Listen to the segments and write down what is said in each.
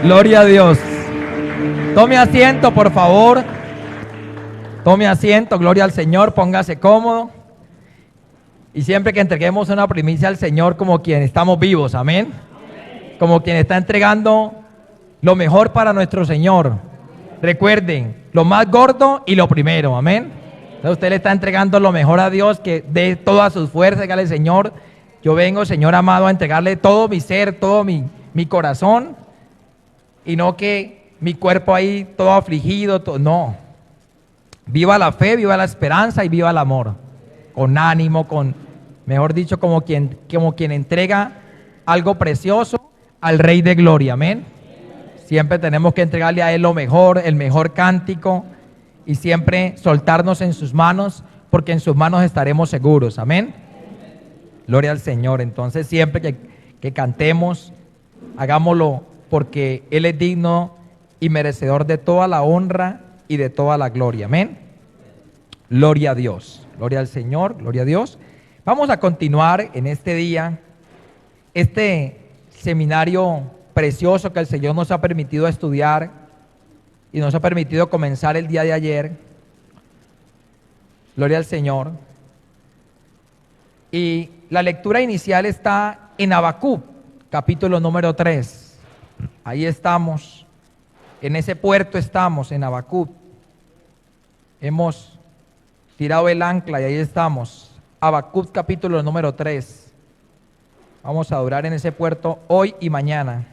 Gloria a Dios. Tome asiento, por favor. Tome asiento, gloria al Señor, póngase cómodo. Y siempre que entreguemos una primicia al Señor, como quien estamos vivos, amén. Como quien está entregando lo mejor para nuestro Señor. Recuerden, lo más gordo y lo primero, amén. Entonces usted le está entregando lo mejor a Dios, que dé todas sus fuerzas, dígale: Señor, yo vengo, Señor amado, a entregarle todo mi ser, todo mi corazón, y no que mi cuerpo ahí todo afligido, no. Viva la fe, viva la esperanza y viva el amor. Con ánimo, mejor dicho, como quien entrega algo precioso al Rey de Gloria, amén. Siempre tenemos que entregarle a Él lo mejor, el mejor cántico, y siempre soltarnos en sus manos, porque en sus manos estaremos seguros, amén. Gloria al Señor. Entonces siempre que cantemos, hagámoslo porque Él es digno y merecedor de toda la honra y de toda la gloria, amén. Gloria a Dios, gloria al Señor, gloria a Dios. Vamos a continuar en este día, este seminario precioso que el Señor nos ha permitido estudiar y nos ha permitido comenzar el día de ayer. Gloria al Señor. Y la lectura inicial está en Habacuc, capítulo número 3. Ahí estamos, en ese puerto estamos, en Habacuc. Hemos tirado el ancla y ahí estamos. Habacuc, capítulo número 3. Vamos a adorar en ese puerto hoy y mañana.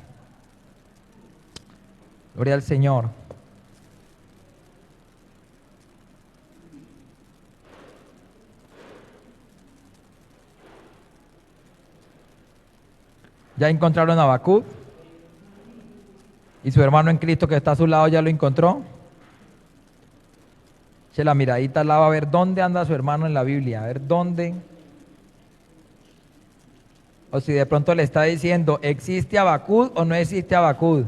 Gloria al Señor. ¿Ya encontraron a Habacuc? ¿Y su hermano en Cristo que está a su lado ya lo encontró? Eche la miradita al lado a ver dónde anda su hermano en la Biblia, a ver dónde. O si de pronto le está diciendo, ¿existe Habacuc o no existe Habacuc?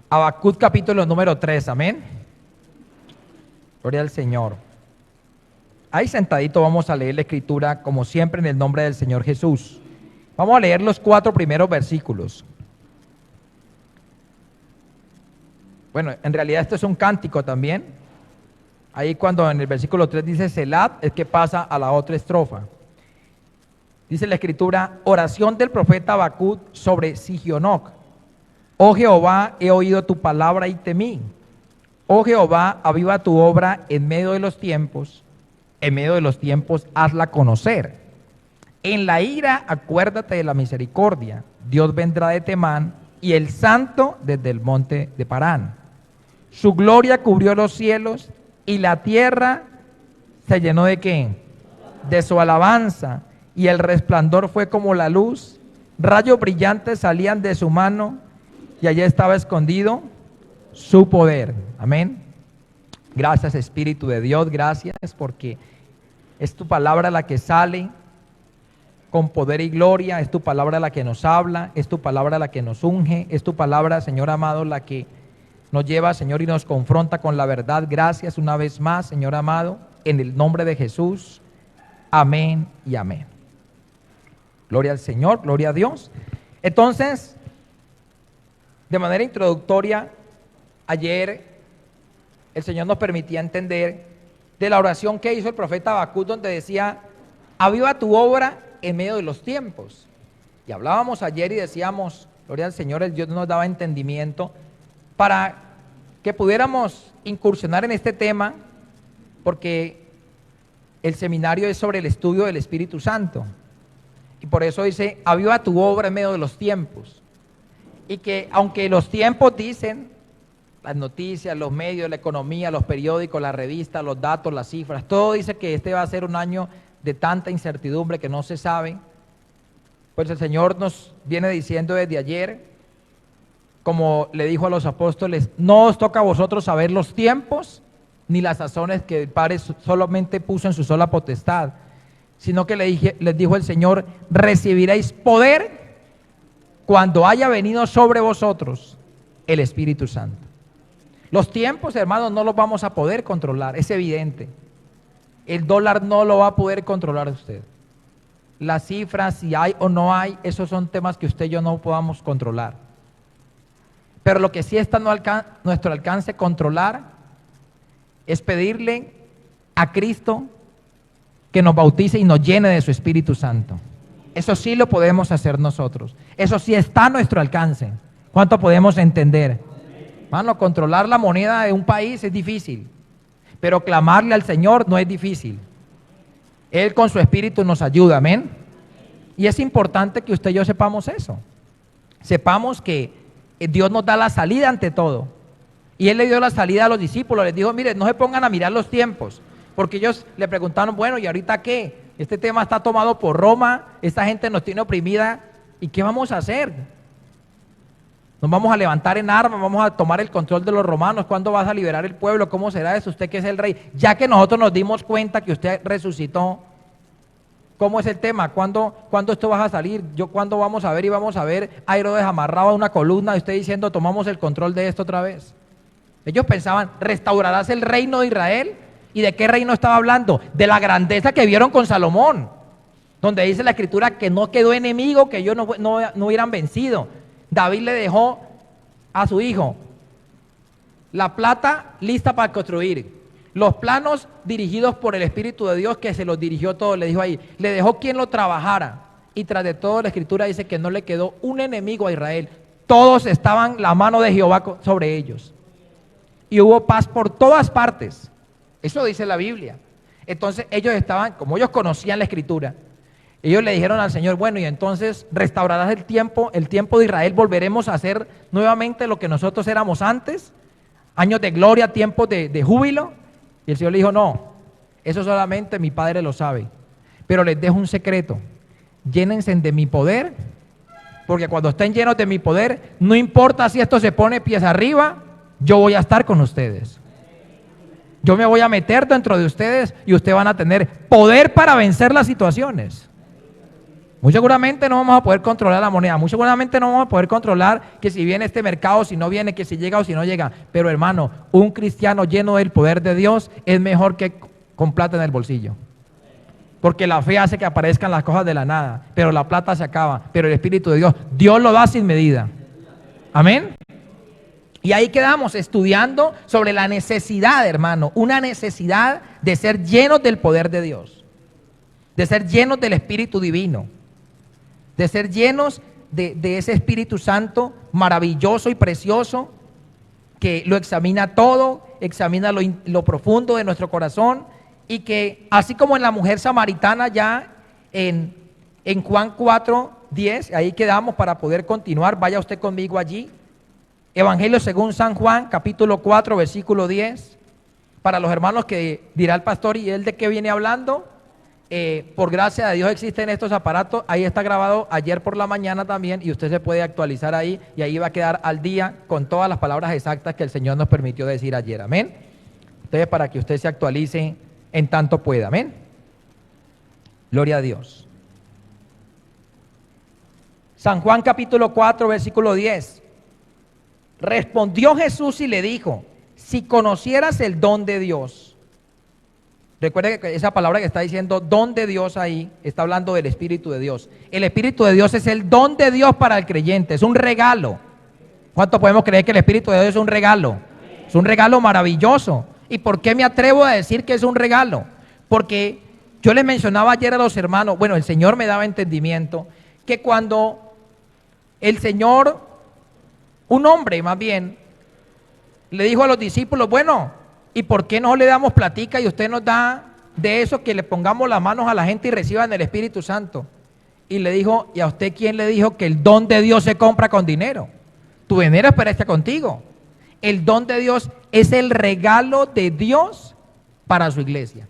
Habacuc capítulo número 3, amén. Gloria al Señor. Ahí sentadito vamos a leer la escritura como siempre en el nombre del Señor Jesús. Vamos a leer los 4 primeros versículos. Bueno, en realidad esto es un cántico también. Ahí cuando en el versículo 3 dice Selah, es que pasa a la otra estrofa. Dice la escritura: oración del profeta Habacuc sobre Sigionoc. Oh Jehová, he oído tu palabra y temí. Oh Jehová, aviva tu obra en medio de los tiempos. En medio de los tiempos, hazla conocer. En la ira, acuérdate de la misericordia. Dios vendrá de Temán y el santo desde el monte de Parán. Su gloria cubrió los cielos y la tierra se llenó ¿de qué? De su alabanza, y el resplandor fue como la luz. Rayos brillantes salían de su mano y allí estaba escondido su poder. Amén. Gracias, Espíritu de Dios, gracias porque es tu palabra la que sale con poder y gloria, es tu palabra la que nos habla, es tu palabra la que nos unge, es tu palabra, Señor amado, la que nos lleva, Señor, y nos confronta con la verdad. Gracias una vez más, Señor amado, en el nombre de Jesús. Amén y amén. Gloria al Señor, gloria a Dios. Entonces, de manera introductoria, ayer el Señor nos permitía entender de la oración que hizo el profeta Habacuc, donde decía: aviva tu obra en medio de los tiempos. Y hablábamos ayer y decíamos, gloria al Señor, el Dios nos daba entendimiento para que pudiéramos incursionar en este tema, porque el seminario es sobre el estudio del Espíritu Santo. Y por eso dice: aviva tu obra en medio de los tiempos. Y que aunque los tiempos dicen, las noticias, los medios, la economía, los periódicos, las revistas, los datos, las cifras, todo dice que este va a ser un año de tanta incertidumbre que no se sabe, pues el Señor nos viene diciendo desde ayer, como le dijo a los apóstoles: no os toca a vosotros saber los tiempos ni las sazones que el Padre solamente puso en su sola potestad, sino que les dijo el Señor: recibiréis poder cuando haya venido sobre vosotros el Espíritu Santo. Los tiempos, hermanos, no los vamos a poder controlar, es evidente. El dólar no lo va a poder controlar usted. las cifras, si hay o no hay, esos son temas que usted y yo no podamos controlar. Pero lo que sí está a nuestro alcance controlar es pedirle a Cristo que nos bautice y nos llene de su Espíritu Santo. Eso sí lo podemos hacer nosotros. Eso sí está a nuestro alcance. ¿Cuánto podemos entender? Hermano, controlar la moneda de un país es difícil, pero clamarle al Señor no es difícil. Él con su Espíritu nos ayuda, amén. Y es importante que usted y yo sepamos eso. Sepamos que Dios nos da la salida ante todo. Y Él le dio la salida a los discípulos. Les dijo, mire, no se pongan a mirar los tiempos. Porque ellos le preguntaron, bueno, ¿y ahorita qué? Este tema está tomado por Roma, esta gente nos tiene oprimida. ¿Y qué vamos a hacer? Nos vamos a levantar en armas, vamos a tomar el control de los romanos. ¿Cuándo vas a liberar el pueblo? ¿Cómo será eso? Usted que es el rey. Ya que nosotros nos dimos cuenta que usted resucitó, ¿cómo es el tema? ¿Cuándo esto va a salir? ¿Cuándo vamos a ver? Y vamos a ver a Herodes amarrado a una columna y usted diciendo, tomamos el control de esto otra vez. Ellos pensaban, ¿restaurarás el reino de Israel? ¿Y de qué reino estaba hablando? De la grandeza que vieron con Salomón, donde dice la Escritura que no quedó enemigo que ellos no hubieran vencido. David le dejó a su hijo la plata lista para construir, los planos dirigidos por el Espíritu de Dios que se los dirigió todo, le dijo ahí, le dejó quien lo trabajara, y tras de todo la Escritura dice que no le quedó un enemigo a Israel, todos estaban la mano de Jehová sobre ellos, y hubo paz por todas partes, eso dice la Biblia. Entonces ellos estaban, como ellos conocían la Escritura, ellos le dijeron al Señor, bueno, y entonces restaurarás el tiempo de Israel, volveremos a hacer nuevamente lo que nosotros éramos antes, años de gloria, tiempos de júbilo. Y el Señor le dijo, no, eso solamente mi Padre lo sabe, pero les dejo un secreto, llénense de mi poder, porque cuando estén llenos de mi poder, no importa si esto se pone pies arriba, yo voy a estar con ustedes. Yo me voy a meter dentro de ustedes y ustedes van a tener poder para vencer las situaciones. Muy seguramente no vamos a poder controlar la moneda, muy seguramente no vamos a poder controlar que si viene este mercado, si no viene, que si llega o si no llega. Pero hermano, un cristiano lleno del poder de Dios es mejor que con plata en el bolsillo. Porque la fe hace que aparezcan las cosas de la nada, pero la plata se acaba, pero el Espíritu de Dios, Dios lo da sin medida. Amén. Y ahí quedamos estudiando sobre la necesidad, hermano, una necesidad de ser llenos del poder de Dios, de ser llenos del Espíritu Divino, de ser llenos de ese Espíritu Santo maravilloso y precioso que lo examina todo, examina lo profundo de nuestro corazón, y que así como en la mujer samaritana ya en Juan 4:10, ahí quedamos para poder continuar, vaya usted conmigo allí, Evangelio según San Juan, capítulo 4, versículo 10, para los hermanos que dirá el pastor, ¿y él de qué viene hablando? Por gracia de Dios existen estos aparatos, ahí está grabado ayer por la mañana también, y usted se puede actualizar ahí, y ahí va a quedar al día con todas las palabras exactas que el Señor nos permitió decir ayer, amén. Entonces, para que usted se actualice en tanto pueda, amén. Gloria a Dios. San Juan capítulo 4, versículo 10. Respondió Jesús y le dijo, si conocieras el don de Dios. Recuerde que esa palabra que está diciendo don de Dios ahí, está hablando del Espíritu de Dios. El Espíritu de Dios es el don de Dios para el creyente, es un regalo. ¿Cuánto podemos creer que el Espíritu de Dios es un regalo? Es un regalo maravilloso. ¿Y por qué me atrevo a decir que es un regalo? Porque yo les mencionaba ayer a los hermanos, bueno, el Señor me daba entendimiento, que cuando el Señor, un hombre más bien, le dijo a los discípulos, bueno, ¿y por qué no le damos platica y usted nos da de eso, que le pongamos las manos a la gente y reciban el Espíritu Santo? Y le dijo, ¿y a usted quién le dijo que el don de Dios se compra con dinero? Tu dinero es para estar contigo. El don de Dios es el regalo de Dios para su iglesia.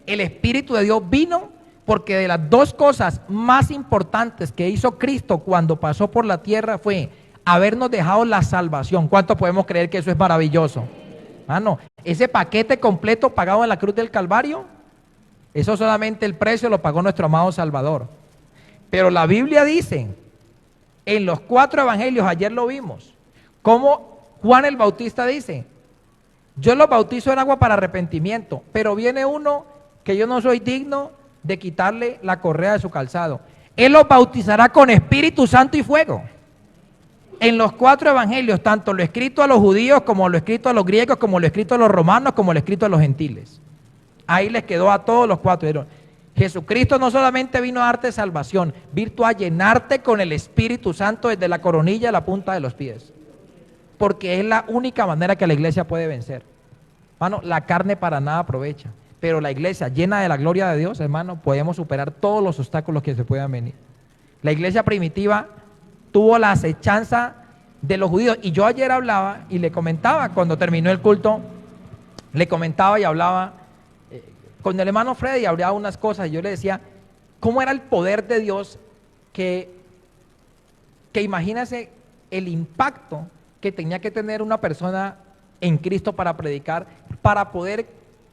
El Espíritu de Dios vino porque de las dos cosas más importantes que hizo Cristo cuando pasó por la tierra fue habernos dejado la salvación. ¿Cuánto podemos creer que eso es maravilloso? Mano, ese paquete completo pagado en la cruz del Calvario, eso solamente el precio lo pagó nuestro amado Salvador. Pero la Biblia dice, en los 4 evangelios, ayer lo vimos, como Juan el Bautista dice, yo los bautizo en agua para arrepentimiento, pero viene uno que yo no soy digno de quitarle la correa de su calzado. Él los bautizará con Espíritu Santo y fuego. En los 4 evangelios, tanto lo escrito a los judíos, como lo escrito a los griegos, como lo escrito a los romanos, como lo escrito a los gentiles. Ahí les quedó a todos los 4. Jesucristo no solamente vino a darte salvación, vino a llenarte con el Espíritu Santo desde la coronilla a la punta de los pies. Porque es la única manera que la iglesia puede vencer. Hermano, la carne para nada aprovecha, pero la iglesia llena de la gloria de Dios, hermano, podemos superar todos los obstáculos que se puedan venir. La iglesia primitiva tuvo la acechanza de los judíos, y yo ayer hablaba y le comentaba, cuando terminó el culto, le comentaba y hablaba con el hermano Freddy, hablaba unas cosas, y yo le decía, ¿cómo era el poder de Dios? Que imagínase el impacto que tenía que tener una persona en Cristo para predicar, para poder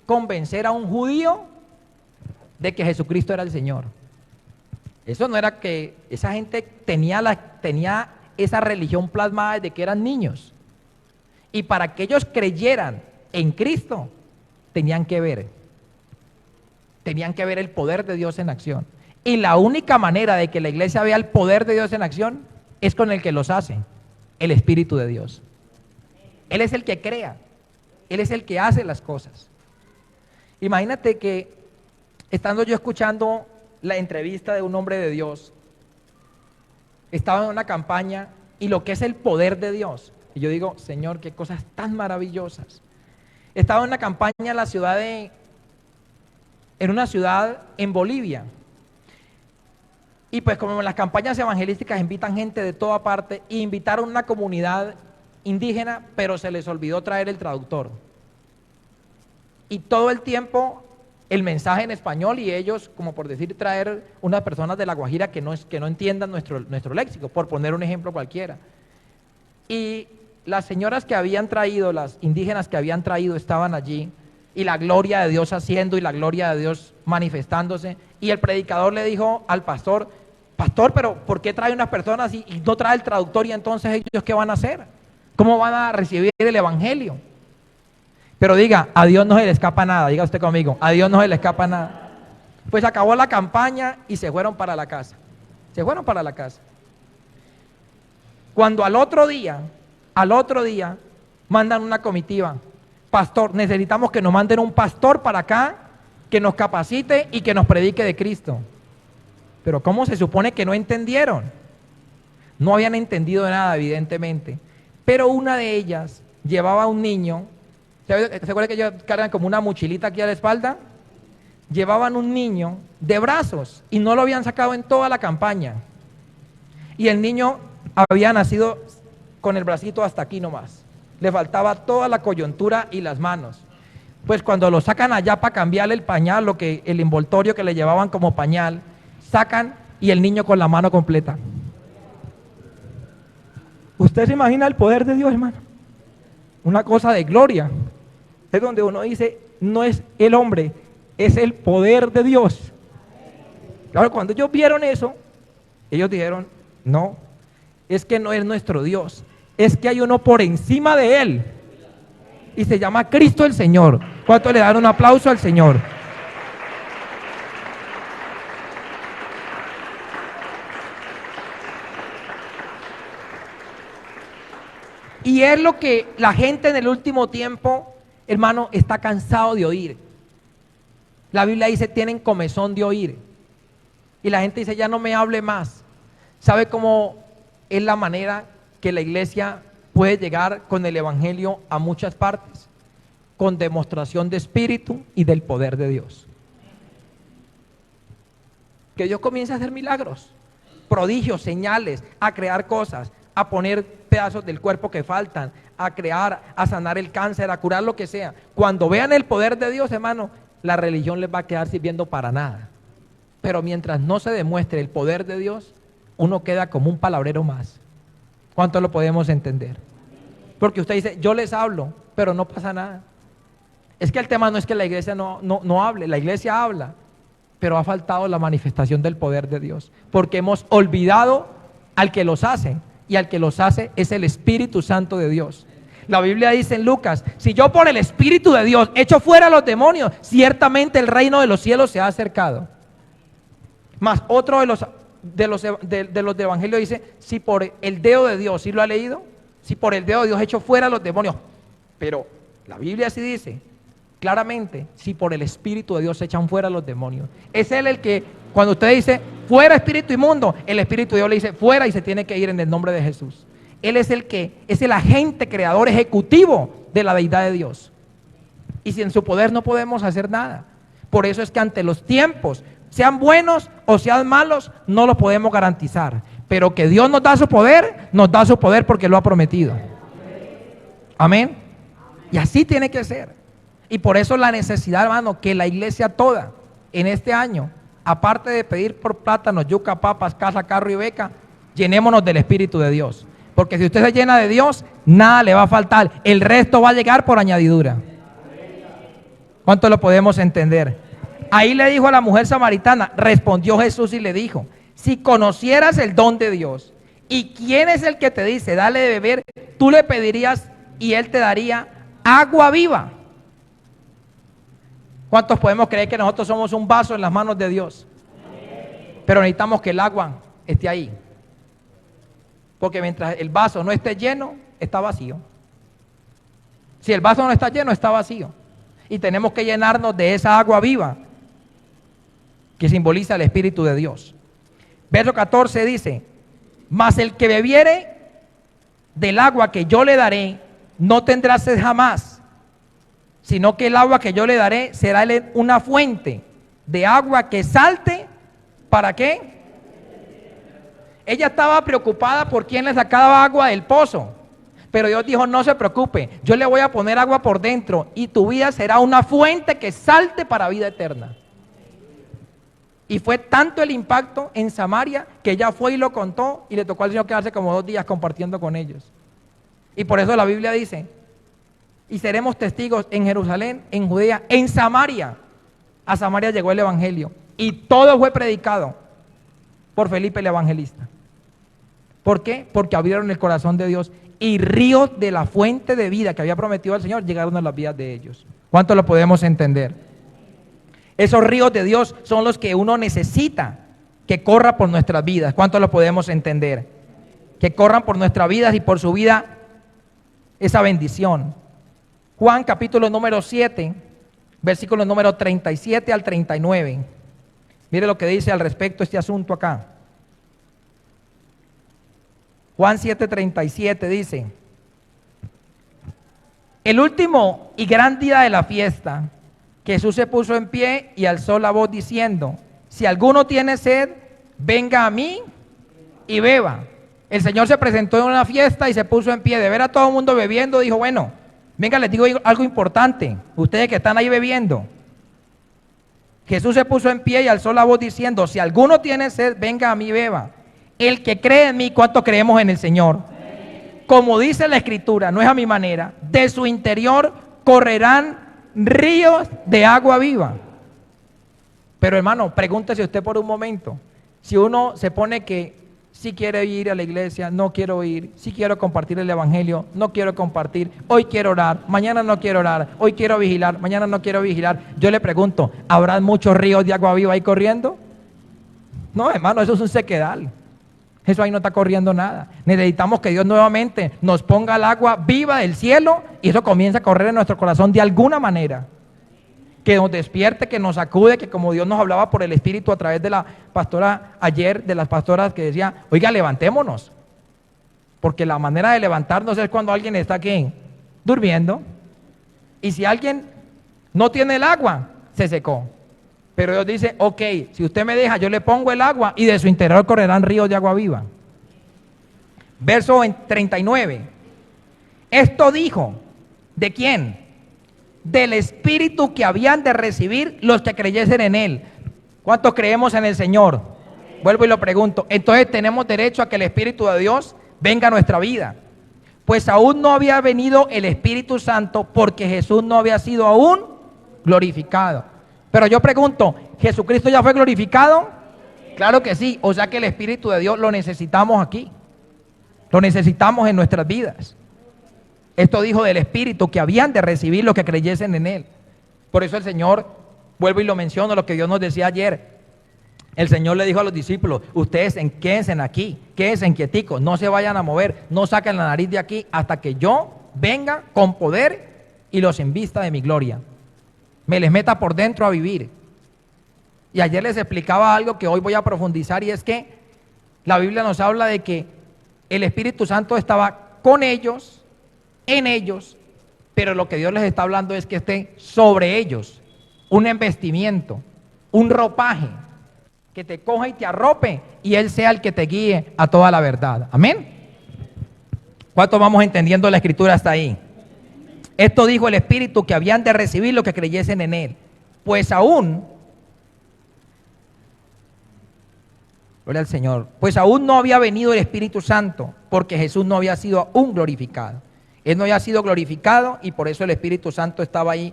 convencer a un judío de que Jesucristo era el Señor. Eso no era que esa gente tenía esa religión plasmada desde que eran niños. Y para que ellos creyeran en Cristo, tenían que ver el poder de Dios en acción. Y la única manera de que la iglesia vea el poder de Dios en acción es con el que los hace, el Espíritu de Dios. Él es el que crea, Él es el que hace las cosas. Imagínate que estando yo escuchando la entrevista de un hombre de Dios, estaba en una campaña, y lo que es el poder de Dios, y yo digo, Señor, qué cosas tan maravillosas. Estaba en una campaña en una ciudad en Bolivia, y pues como en las campañas evangelísticas invitan gente de toda parte, e invitaron a una comunidad indígena, pero se les olvidó traer el traductor, y todo el tiempo el mensaje en español, y ellos, como por decir, traer unas personas de La Guajira que no entiendan nuestro léxico, por poner un ejemplo cualquiera. Y las señoras que habían traído, las indígenas que habían traído, estaban allí, y la gloria de Dios haciendo, y la gloria de Dios manifestándose, y el predicador le dijo al pastor, pastor, pero ¿por qué trae unas personas y no trae el traductor? Y entonces ellos, ¿qué van a hacer? ¿Cómo van a recibir el evangelio? Pero diga, a Dios no se le escapa nada, diga usted conmigo, a Dios no se le escapa nada. Pues acabó la campaña y se fueron para la casa. Cuando al otro día, mandan una comitiva, pastor, necesitamos que nos manden un pastor para acá, que nos capacite y que nos predique de Cristo. Pero ¿cómo se supone que no entendieron? No habían entendido nada, evidentemente. Pero una de ellas llevaba a un niño. ¿Se acuerdan que ellos cargan como una mochilita aquí a la espalda? Llevaban un niño de brazos y no lo habían sacado en toda la campaña. Y el niño había nacido con el bracito hasta aquí nomás. Le faltaba toda la coyuntura y las manos. Pues cuando lo sacan allá para cambiarle el pañal, el envoltorio que le llevaban como pañal, sacan y el niño con la mano completa. ¿Usted se imagina el poder de Dios, hermano? Una cosa de gloria. Es donde uno dice, no es el hombre, es el poder de Dios. Claro, cuando ellos vieron eso, ellos dijeron, no, es que no es nuestro Dios, es que hay uno por encima de él, y se llama Cristo el Señor. ¿Cuánto le dan un aplauso al Señor? Y es lo que la gente en el último tiempo, hermano, está cansado de oír. La Biblia dice, tienen comezón de oír. Y la gente dice, ya no me hable más. ¿Sabe cómo es la manera que la iglesia puede llegar con el evangelio a muchas partes? Con demostración de espíritu y del poder de Dios. Que Dios comience a hacer milagros, prodigios, señales, a crear cosas, a poner pedazos del cuerpo que faltan, a crear, a sanar el cáncer, a curar lo que sea. Cuando vean el poder de Dios, hermano, la religión les va a quedar sirviendo para nada. Pero mientras no se demuestre el poder de Dios, uno queda como un palabrero más. ¿Cuánto lo podemos entender? Porque usted dice, yo les hablo, pero no pasa nada. Es que el tema no es que la iglesia no hable, la iglesia habla, pero ha faltado la manifestación del poder de Dios, porque hemos olvidado al que los hace, y al que los hace es el Espíritu Santo de Dios. La Biblia dice en Lucas, si yo por el Espíritu de Dios echo fuera a los demonios, ciertamente el reino de los cielos se ha acercado. Más otro de los evangelios dice, si por el dedo de Dios, ¿sí lo ha leído? Si por el dedo de Dios echo fuera a los demonios. Pero la Biblia sí dice claramente, si por el Espíritu de Dios se echan fuera los demonios. Es Él el que, cuando usted dice, fuera espíritu inmundo, el Espíritu de Dios le dice, fuera, y se tiene que ir en el nombre de Jesús. Él es el que, es el agente creador ejecutivo de la deidad de Dios. Y sin su poder no podemos hacer nada. Por eso es que ante los tiempos, sean buenos o sean malos, no lo podemos garantizar. Pero que Dios nos da su poder porque lo ha prometido. Amén. Y así tiene que ser. Y por eso la necesidad, hermano, que la iglesia toda en este año, aparte de pedir por plátanos, yuca, papas, casa, carro y beca, llenémonos del Espíritu de Dios. Porque si usted se llena de Dios, nada le va a faltar. El resto va a llegar por añadidura. ¿Cuánto lo podemos entender? Ahí le dijo a la mujer samaritana, respondió Jesús y le dijo, si conocieras el don de Dios y quién es el que te dice, dale de beber, tú le pedirías y Él te daría agua viva. ¿Cuántos podemos creer que nosotros somos un vaso en las manos de Dios? Pero necesitamos que el agua esté ahí. Porque mientras el vaso no esté lleno, está vacío. Si el vaso no está lleno, está vacío. Y tenemos que llenarnos de esa agua viva que simboliza el Espíritu de Dios. Verso 14 dice, mas el que bebiere del agua que yo le daré, no tendrá sed jamás, sino que el agua que yo le daré será una fuente de agua que salte. ¿Para qué? Ella estaba preocupada por quién le sacaba agua del pozo, pero Dios dijo, no se preocupe, yo le voy a poner agua por dentro y tu vida será una fuente que salte para vida eterna. Y fue tanto el impacto en Samaria que ella fue y lo contó y le tocó al Señor quedarse como 2 días compartiendo con ellos. Y por eso la Biblia dice, y seremos testigos en Jerusalén, en Judea, en Samaria. A Samaria llegó el evangelio y todo fue predicado por Felipe el evangelista. ¿Por qué? Porque abrieron el corazón de Dios y ríos de la fuente de vida que había prometido el Señor llegaron a las vidas de ellos. ¿Cuánto lo podemos entender? Esos ríos de Dios son los que uno necesita que corra por nuestras vidas. ¿Cuánto lo podemos entender? Que corran por nuestras vidas y por su vida esa bendición. Juan capítulo número 7, versículos número 37 al 39. Mire lo que dice al respecto este asunto acá. Juan 7:37 dice, el último y gran día de la fiesta, Jesús se puso en pie y alzó la voz diciendo, si alguno tiene sed, venga a mí y beba. El Señor se presentó en una fiesta y se puso en pie. De ver a todo el mundo bebiendo, dijo, bueno, venga, les digo algo importante, ustedes que están ahí bebiendo. Jesús se puso en pie y alzó la voz diciendo, si alguno tiene sed, venga a mí y beba. El que cree en mí, ¿cuánto creemos en el Señor? Como dice la Escritura, no es a mi manera, de su interior correrán ríos de agua viva. Pero hermano, pregúntese usted por un momento, si uno se pone que si quiere ir a la iglesia, no quiero ir, si quiero compartir el evangelio, no quiero compartir, hoy quiero orar, mañana no quiero orar, hoy quiero vigilar, mañana no quiero vigilar. Yo le pregunto, ¿habrá muchos ríos de agua viva ahí corriendo? No, hermano, eso es un sequedal. Eso ahí no está corriendo nada. Necesitamos que Dios nuevamente nos ponga el agua viva del cielo y eso comienza a correr en nuestro corazón de alguna manera. Que nos despierte, que nos sacude, que como Dios nos hablaba por el Espíritu a través de la pastora ayer, de las pastoras que decía, oiga, levantémonos. Porque la manera de levantarnos es cuando alguien está aquí durmiendo. Y si alguien no tiene el agua, se secó. Pero Dios dice, ok, si usted me deja, yo le pongo el agua y de su interior correrán ríos de agua viva. Verso 39. Esto dijo, ¿de quién? Del Espíritu que habían de recibir los que creyesen en Él. ¿Cuántos creemos en el Señor? Vuelvo y lo pregunto. Entonces tenemos derecho a que el Espíritu de Dios venga a nuestra vida. Pues aún no había venido el Espíritu Santo porque Jesús no había sido aún glorificado. Pero yo pregunto, ¿Jesucristo ya fue glorificado? Claro que sí, o sea que el Espíritu de Dios lo necesitamos aquí. Lo necesitamos en nuestras vidas. Esto dijo del Espíritu que habían de recibir los que creyesen en Él. Por eso el Señor, vuelvo y lo menciono, lo que Dios nos decía ayer. El Señor le dijo a los discípulos, ustedes quédense aquí, quédense quieticos, no se vayan a mover, no saquen la nariz de aquí hasta que yo venga con poder y los invista de mi gloria. Me les meta por dentro a vivir. Y ayer les explicaba algo que hoy voy a profundizar, y es que la Biblia nos habla de que el Espíritu Santo estaba con ellos, en ellos, pero lo que Dios les está hablando es que esté sobre ellos, un embestimiento, un ropaje, que te coja y te arrope, y Él sea el que te guíe a toda la verdad. Amén. ¿Cuántos vamos entendiendo la Escritura hasta ahí? Esto dijo el Espíritu, que habían de recibir los que creyesen en Él, pues aún, gloria al Señor, pues aún no había venido el Espíritu Santo, porque Jesús no había sido aún glorificado. Él no había sido glorificado, y por eso el Espíritu Santo estaba ahí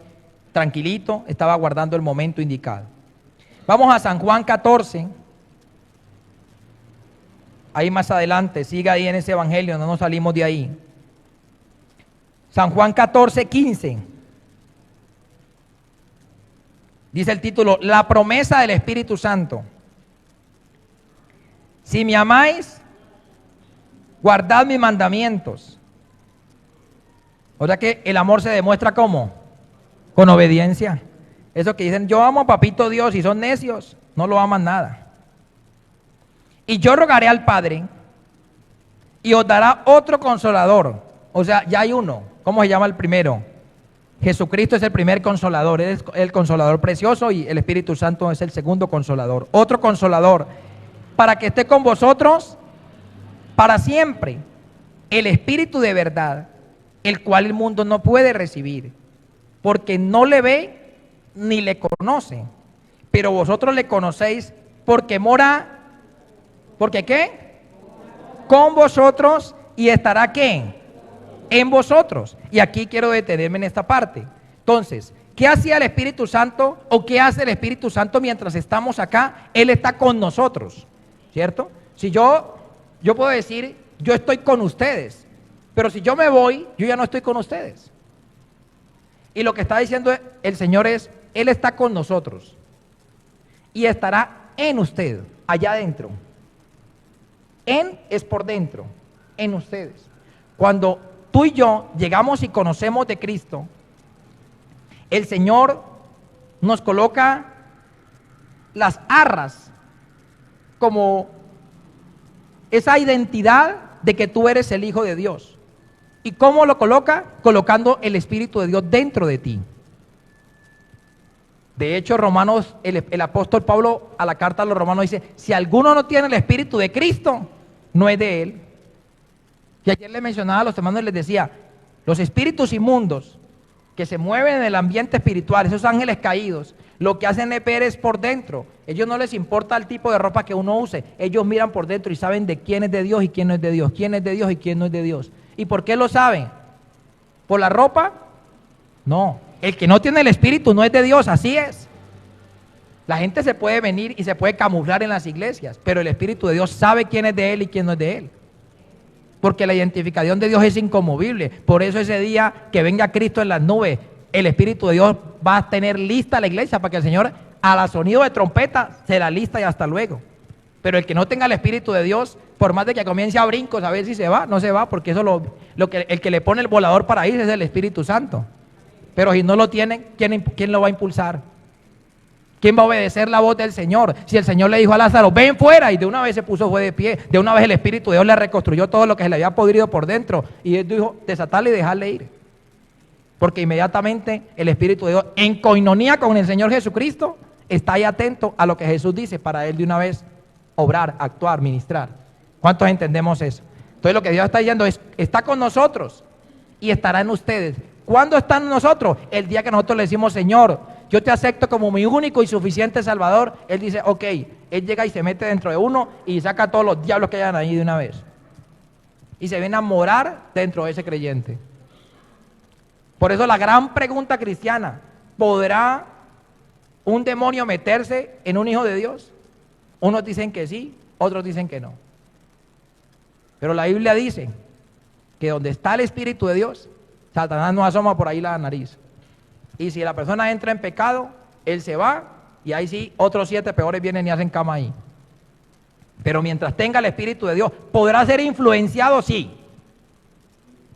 tranquilito, estaba aguardando el momento indicado. Vamos a San Juan 14, ahí más adelante, siga ahí en ese evangelio, no nos salimos de ahí. San Juan 14, 15. Dice el título, la promesa del Espíritu Santo. Si me amáis, guardad mis mandamientos. O sea que el amor se demuestra ¿cómo? Con obediencia. Eso que dicen, yo amo a papito Dios, y son necios, no lo aman nada. Y yo rogaré al Padre, y os dará otro consolador. O sea, ya hay uno. ¿Cómo se llama el primero? Jesucristo es el primer consolador, Él es el consolador precioso, y el Espíritu Santo es el segundo consolador. Otro consolador, para que esté con vosotros para siempre, el Espíritu de verdad, el cual el mundo no puede recibir, porque no le ve ni le conoce, pero vosotros le conocéis, porque mora, ¿porque qué? Con vosotros, y estará ¿qué? En vosotros. Y aquí quiero detenerme en esta parte. Entonces, ¿qué hacía el Espíritu Santo, o qué hace el Espíritu Santo mientras estamos acá? Él está con nosotros, ¿cierto? Si yo puedo decir, yo estoy con ustedes, pero si yo me voy, yo ya no estoy con ustedes. Y lo que está diciendo el Señor es, Él está con nosotros y estará en usted, allá adentro. En es por dentro, en ustedes. Cuando tú y yo llegamos y conocemos de Cristo, el Señor nos coloca las arras como esa identidad de que tú eres el Hijo de Dios. ¿Y cómo lo coloca? Colocando el Espíritu de Dios dentro de ti. De hecho, Romanos, el apóstol Pablo a la carta a los romanos dice, si alguno no tiene el Espíritu de Cristo, no es de él. Y ayer le mencionaba a los hermanos y les decía, los espíritus inmundos que se mueven en el ambiente espiritual, esos ángeles caídos, lo que hacen es ver es por dentro. Ellos no les importa el tipo de ropa que uno use, ellos miran por dentro y saben de quién es de Dios y quién no es de Dios, quién es de Dios y quién no es de Dios. ¿Y por qué lo saben? ¿Por la ropa? No, el que no tiene el Espíritu no es de Dios, así es. La gente se puede venir y se puede camuflar en las iglesias, pero el Espíritu de Dios sabe quién es de Él y quién no es de Él. Porque la identificación de Dios es inconmovible. Por eso ese día que venga Cristo en las nubes, el Espíritu de Dios va a tener lista la iglesia para que el Señor, a la sonido de trompeta, se la lista y hasta luego. Pero el que no tenga el Espíritu de Dios, por más de que comience a brincos a ver si se va, no se va, porque eso el que le pone el volador para ir es el Espíritu Santo. Pero si no lo tienen, ¿quién lo va a impulsar? ¿Quién va a obedecer la voz del Señor? Si el Señor le dijo a Lázaro, ven fuera, y de una vez se puso, fue de pie, de una vez el Espíritu de Dios le reconstruyó todo lo que se le había podrido por dentro, y él dijo, desatarle y dejarle ir. Porque inmediatamente el Espíritu de Dios, en coinonía con el Señor Jesucristo, está ahí atento a lo que Jesús dice, para él de una vez obrar, actuar, ministrar. ¿Cuántos entendemos eso? Entonces lo que Dios está diciendo es, está con nosotros y estará en ustedes. ¿Cuándo está en nosotros? El día que nosotros le decimos, Señor, yo te acepto como mi único y suficiente Salvador. Él dice, ok, Él llega y se mete dentro de uno y saca a todos los diablos que hayan ahí de una vez. Y se viene a morar dentro de ese creyente. Por eso la gran pregunta cristiana, ¿podrá un demonio meterse en un hijo de Dios? Unos dicen que sí, otros dicen que no. Pero la Biblia dice que donde está el Espíritu de Dios, Satanás no asoma por ahí la nariz. Y si la persona entra en pecado, él se va Y ahí sí, otros 7 peores vienen y hacen cama ahí. Pero mientras tenga el Espíritu de Dios, ¿podrá ser influenciado? Sí.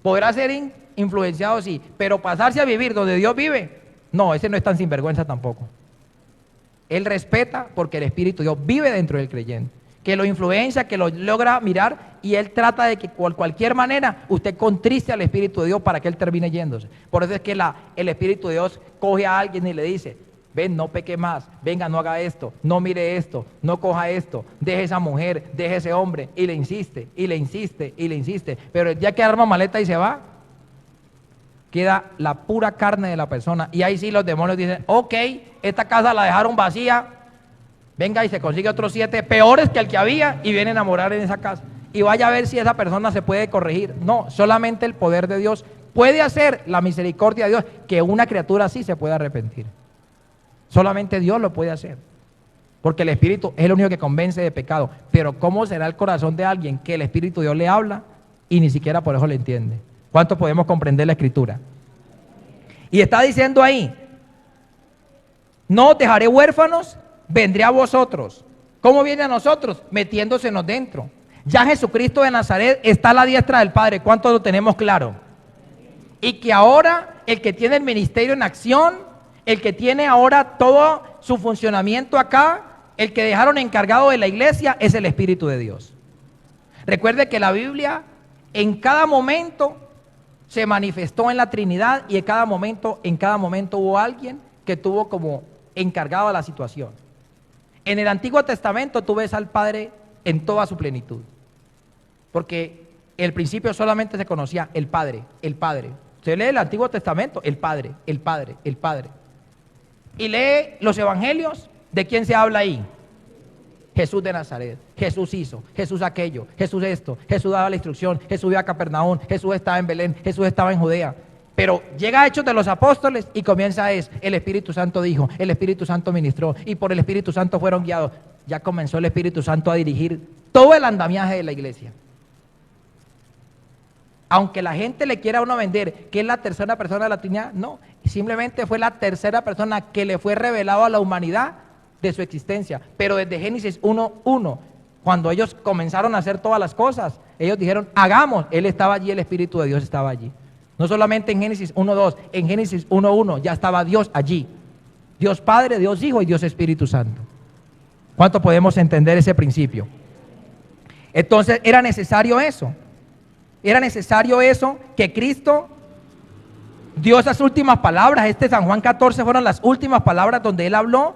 ¿Podrá ser influenciado? Sí. Pero pasarse a vivir donde Dios vive, no, ese no es tan sinvergüenza tampoco. Él respeta porque el Espíritu de Dios vive dentro del creyente, que lo influencia, que lo logra mirar, y Él trata de que por cualquier manera usted contriste al Espíritu de Dios para que Él termine yéndose. Por eso es que el Espíritu de Dios coge a alguien y le dice: ven, no peque más, venga, no haga esto, no mire esto, no coja esto, deje esa mujer, deje ese hombre, y le insiste, y le insiste, y le insiste. Pero el día que arma maleta y se va, queda la pura carne de la persona, y ahí sí los demonios dicen: ok, esta casa la dejaron vacía, venga y se consigue otros 7 peores que el que había y vienen a morar en esa casa, y vaya a ver si esa persona se puede corregir. No, solamente el poder de Dios puede hacer, la misericordia de Dios, que una criatura así se pueda arrepentir. Solamente Dios lo puede hacer, porque el Espíritu es el único que convence de pecado. Pero ¿cómo será el corazón de alguien que el Espíritu de Dios le habla y ni siquiera por eso le entiende? ¿Cuánto podemos comprender la Escritura? Y está diciendo ahí: no os dejaré huérfanos, vendré a vosotros. ¿Cómo viene a nosotros? Metiéndosenos dentro. Ya Jesucristo de Nazaret está a la diestra del Padre. ¿Cuánto lo tenemos claro? Y que ahora el que tiene el ministerio en acción, el que tiene ahora todo su funcionamiento acá, el que dejaron encargado de la iglesia, es el Espíritu de Dios. Recuerde que la Biblia en cada momento se manifestó en la Trinidad, y en cada momento hubo alguien que tuvo como encargado de la situación. En el Antiguo Testamento tú ves al Padre en toda su plenitud, porque el principio solamente se conocía el Padre, el Padre. Usted lee el Antiguo Testamento, el Padre, el Padre, el Padre. Y lee los evangelios, ¿de quién se habla ahí? Jesús de Nazaret. Jesús hizo, Jesús aquello, Jesús esto, Jesús daba la instrucción, Jesús iba a Capernaum, Jesús estaba en Belén, Jesús estaba en Judea. Pero llega a Hechos de los Apóstoles y comienza el Espíritu Santo dijo, el Espíritu Santo ministró, y por el Espíritu Santo fueron guiados. Ya comenzó el Espíritu Santo a dirigir todo el andamiaje de la iglesia. Aunque la gente le quiera a uno vender que es la tercera persona de la Trinidad, no, simplemente fue la tercera persona que le fue revelado a la humanidad de su existencia. Pero desde Génesis 1:1, cuando ellos comenzaron a hacer todas las cosas, ellos dijeron: hagamos. Él estaba allí, el Espíritu de Dios estaba allí. No solamente en Génesis 1:2, en Génesis 1:1 ya estaba Dios allí. Dios Padre, Dios Hijo y Dios Espíritu Santo. ¿Cuánto podemos entender ese principio? Entonces era necesario eso. Era necesario eso, que Cristo dio esas últimas palabras. San Juan 14 fueron las últimas palabras donde Él habló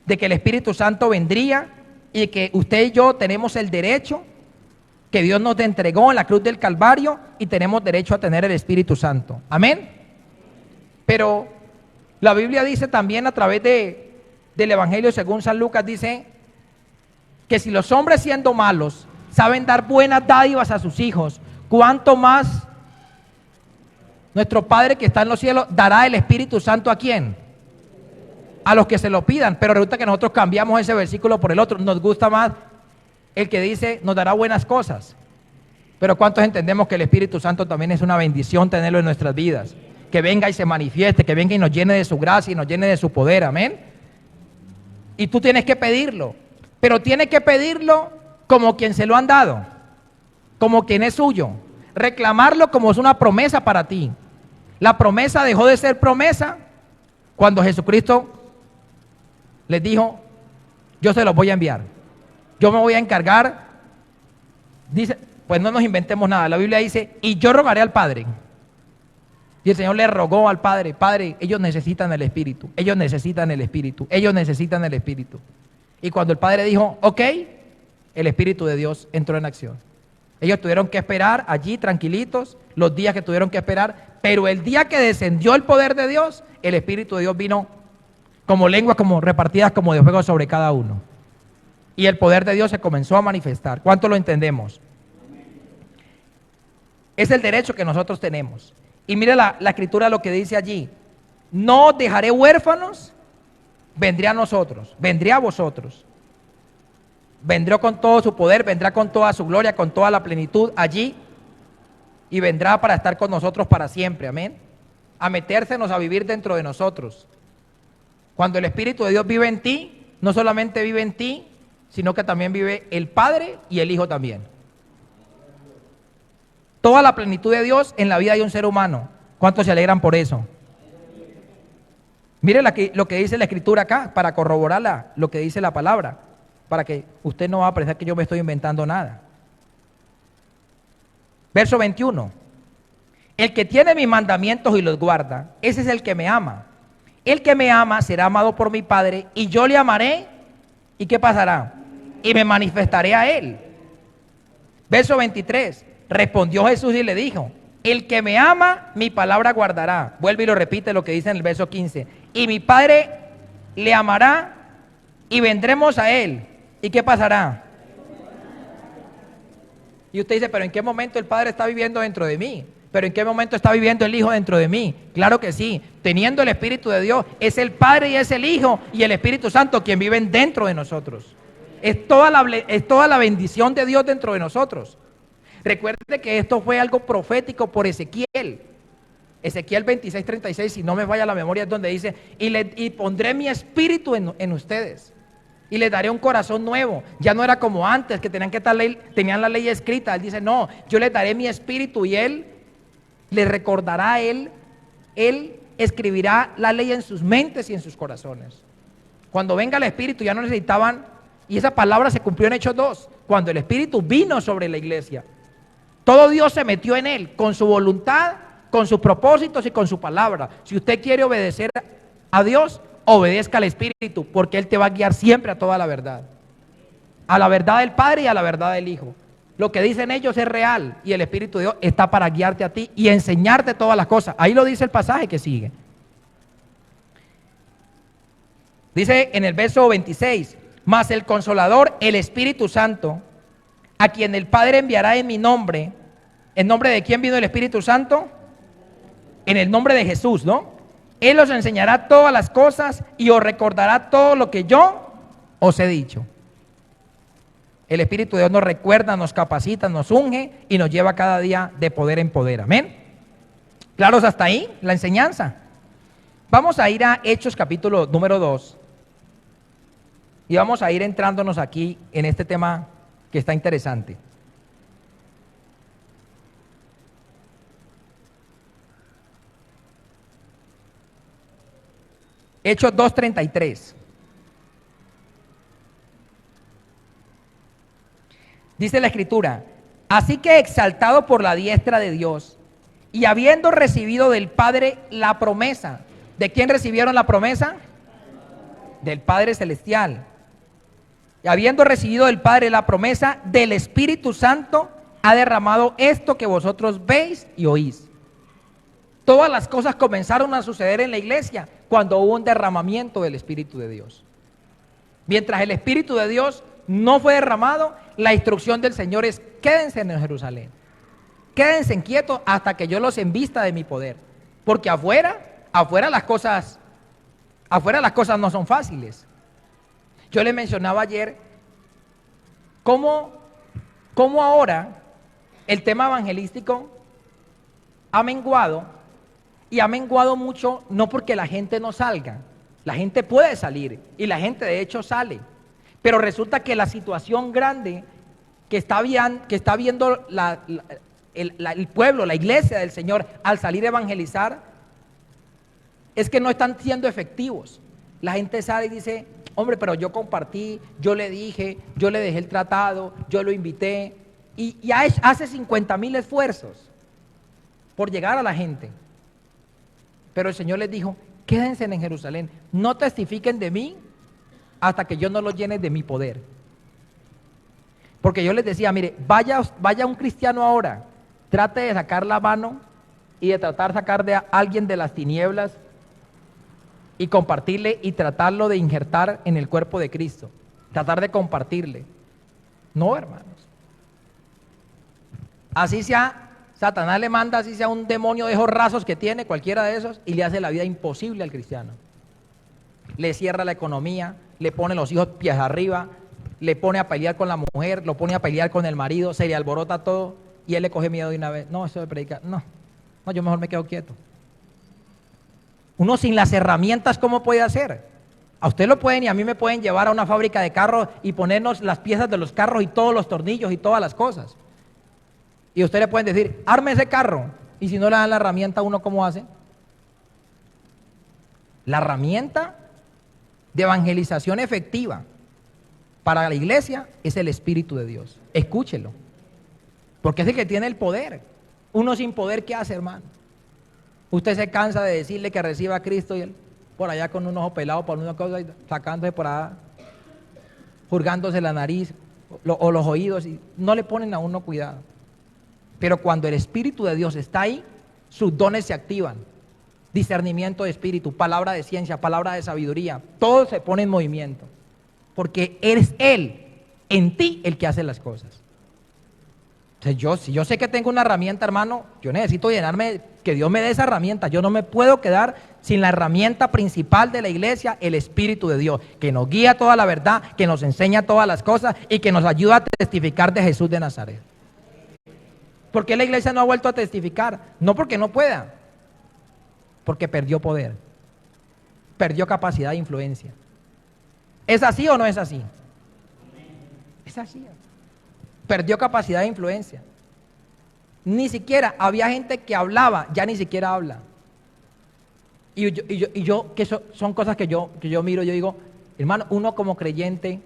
de que el Espíritu Santo vendría, y que usted y yo tenemos el derecho que Dios nos entregó en la cruz del Calvario, y tenemos derecho a tener el Espíritu Santo. Amén. Pero la Biblia dice también, a través del Evangelio según San Lucas, dice que si los hombres, siendo malos, saben dar buenas dádivas a sus hijos, ¿cuánto más nuestro Padre que está en los cielos dará el Espíritu Santo a quién? A los que se lo pidan. Pero resulta que nosotros cambiamos ese versículo por el otro. Nos gusta más el que dice: nos dará buenas cosas. Pero ¿cuántos entendemos que el Espíritu Santo también es una bendición tenerlo en nuestras vidas? Que venga y se manifieste, que venga y nos llene de su gracia y nos llene de su poder. Amén. Y tú tienes que pedirlo, pero tienes que pedirlo como quien se lo han dado, como quien es suyo. Reclamarlo como es una promesa para ti. La promesa dejó de ser promesa cuando Jesucristo les dijo: yo se los voy a enviar, yo me voy a encargar. Dice, pues no nos inventemos nada. La Biblia dice: y yo rogaré al Padre. Y el Señor le rogó al Padre: Padre, ellos necesitan el Espíritu, ellos necesitan el Espíritu, ellos necesitan el Espíritu. Y cuando el Padre dijo: ok, el Espíritu de Dios entró en acción. Ellos tuvieron que esperar allí tranquilitos los días que tuvieron que esperar, pero el día que descendió el poder de Dios, el Espíritu de Dios vino como lenguas como repartidas como de fuego sobre cada uno. Y el poder de Dios se comenzó a manifestar. ¿Cuánto lo entendemos? Es el derecho que nosotros tenemos. Y mire la Escritura lo que dice allí: no os dejaré huérfanos, vendré a nosotros, vendré a vosotros. Vendrá con todo su poder, vendrá con toda su gloria, con toda la plenitud allí, y vendrá para estar con nosotros para siempre. Amén. A metérsenos, a vivir dentro de nosotros. Cuando el Espíritu de Dios vive en ti, no solamente vive en ti, sino que también vive el Padre y el Hijo también. Toda la plenitud de Dios en la vida de un ser humano. ¿Cuántos se alegran por eso? Mire lo que dice la Escritura acá, para corroborar lo que dice la palabra, para que usted no va a pensar que yo me estoy inventando nada. Verso 21. El que tiene mis mandamientos y los guarda, ese es el que me ama. El que me ama será amado por mi Padre, y yo le amaré. ¿Y qué pasará? Y me manifestaré a él. Verso 23. Respondió Jesús y le dijo: el que me ama, mi palabra guardará. Vuelve y lo repite lo que dice en el verso 15. Y mi Padre le amará y vendremos a él. ¿Y qué pasará? Y usted dice, pero ¿en qué momento el Padre está viviendo dentro de mí? ¿Pero en qué momento está viviendo el Hijo dentro de mí? Claro que sí, teniendo el Espíritu de Dios, es el Padre y es el Hijo y el Espíritu Santo quien viven dentro de nosotros. Es toda la bendición de Dios dentro de nosotros. Recuerde que esto fue algo profético por Ezequiel. Ezequiel 26:36, si no me falla la memoria, es donde dice, y pondré mi espíritu en ustedes. Y les daré un corazón nuevo. Ya no era como antes, que tenían la ley escrita. Él dice, no, yo les daré mi espíritu y él les recordará, él escribirá la ley en sus mentes y en sus corazones. Cuando venga el Espíritu ya no necesitaban, y esa palabra se cumplió en Hechos 2, cuando el Espíritu vino sobre la iglesia. Todo Dios se metió en él, con su voluntad, con sus propósitos y con su palabra. Si usted quiere obedecer a Dios, obedezca al Espíritu, porque Él te va a guiar siempre a toda la verdad. A la verdad del Padre y a la verdad del Hijo. Lo que dicen ellos es real y el Espíritu de Dios está para guiarte a ti y enseñarte todas las cosas. Ahí lo dice el pasaje que sigue. Dice en el verso 26, mas el Consolador, el Espíritu Santo, a quien el Padre enviará en mi nombre. ¿En nombre de quién vino el Espíritu Santo? En el nombre de Jesús, ¿no? Él os enseñará todas las cosas y os recordará todo lo que yo os he dicho. El Espíritu de Dios nos recuerda, nos capacita, nos unge y nos lleva cada día de poder en poder. Amén. ¿Claros hasta ahí? La enseñanza. Vamos a ir a Hechos capítulo número 2. Y vamos a ir entrándonos aquí en este tema que está interesante. Hechos 2:33. Dice la Escritura, así que exaltado por la diestra de Dios y habiendo recibido del Padre la promesa. ¿De quién recibieron la promesa? Del Padre Celestial. Y habiendo recibido del Padre la promesa del Espíritu Santo, ha derramado esto que vosotros veis y oís. Todas las cosas comenzaron a suceder en la iglesia cuando hubo un derramamiento del Espíritu de Dios. Mientras el Espíritu de Dios no fue derramado, la instrucción del Señor es: quédense en Jerusalén, quédense quietos hasta que yo los envista de mi poder. Porque afuera las cosas no son fáciles. Yo les mencionaba ayer cómo ahora el tema evangelístico ha menguado, y ha menguado mucho no porque la gente no salga. La gente puede salir y la gente de hecho sale, pero resulta que la situación grande que está viendo el pueblo, la iglesia del Señor al salir a evangelizar, es que no están siendo efectivos. La gente sale y dice: hombre, pero yo compartí, yo le dije, yo le dejé el tratado, yo lo invité, y hace 50,000 esfuerzos por llegar a la gente. Pero el Señor les dijo: quédense en Jerusalén, no testifiquen de mí hasta que yo no los llene de mi poder. Porque yo les decía: mire, vaya un cristiano ahora, trate de sacar la mano y de tratar de sacar de alguien de las tinieblas y compartirle y tratarlo de injertar en el cuerpo de Cristo, tratar de compartirle. No, hermanos. Así sea, Satanás le manda, así sea un demonio de esos rasos que tiene, cualquiera de esos, y le hace la vida imposible al cristiano. Le cierra la economía, le pone los hijos pies arriba, le pone a pelear con la mujer, lo pone a pelear con el marido, se le alborota todo y él le coge miedo de una vez. No, eso de predicar, no, yo mejor me quedo quieto. Uno sin las herramientas, ¿cómo puede hacer? A usted lo pueden y a mí me pueden llevar a una fábrica de carros y ponernos las piezas de los carros y todos los tornillos y todas las cosas. Y a usted le pueden decir, arme ese carro. Y si no le dan la herramienta a uno, ¿cómo hace? La herramienta de evangelización efectiva para la iglesia es el Espíritu de Dios. Escúchelo. Porque es el que tiene el poder. Uno sin poder, ¿qué hace, hermano? Usted se cansa de decirle que reciba a Cristo y él por allá con un ojo pelado por una cosa, sacándose por allá, jurgándose la nariz o los oídos, y no le ponen a uno cuidado. Pero cuando el Espíritu de Dios está ahí, sus dones se activan. Discernimiento de espíritu, palabra de ciencia, palabra de sabiduría, todo se pone en movimiento. Porque es Él, en ti, el que hace las cosas. Entonces si yo sé que tengo una herramienta, hermano, yo necesito llenarme, que Dios me dé esa herramienta. Yo no me puedo quedar sin la herramienta principal de la iglesia, el Espíritu de Dios, que nos guía toda la verdad, que nos enseña todas las cosas y que nos ayuda a testificar de Jesús de Nazaret. ¿Por qué la iglesia no ha vuelto a testificar? No porque no pueda, porque perdió poder, perdió capacidad de influencia. ¿Es así o no es así? Es así. Perdió capacidad de influencia. Ni siquiera había gente que hablaba, ya ni siquiera habla. Y yo que son cosas que yo miro, yo digo, hermano, uno como creyente,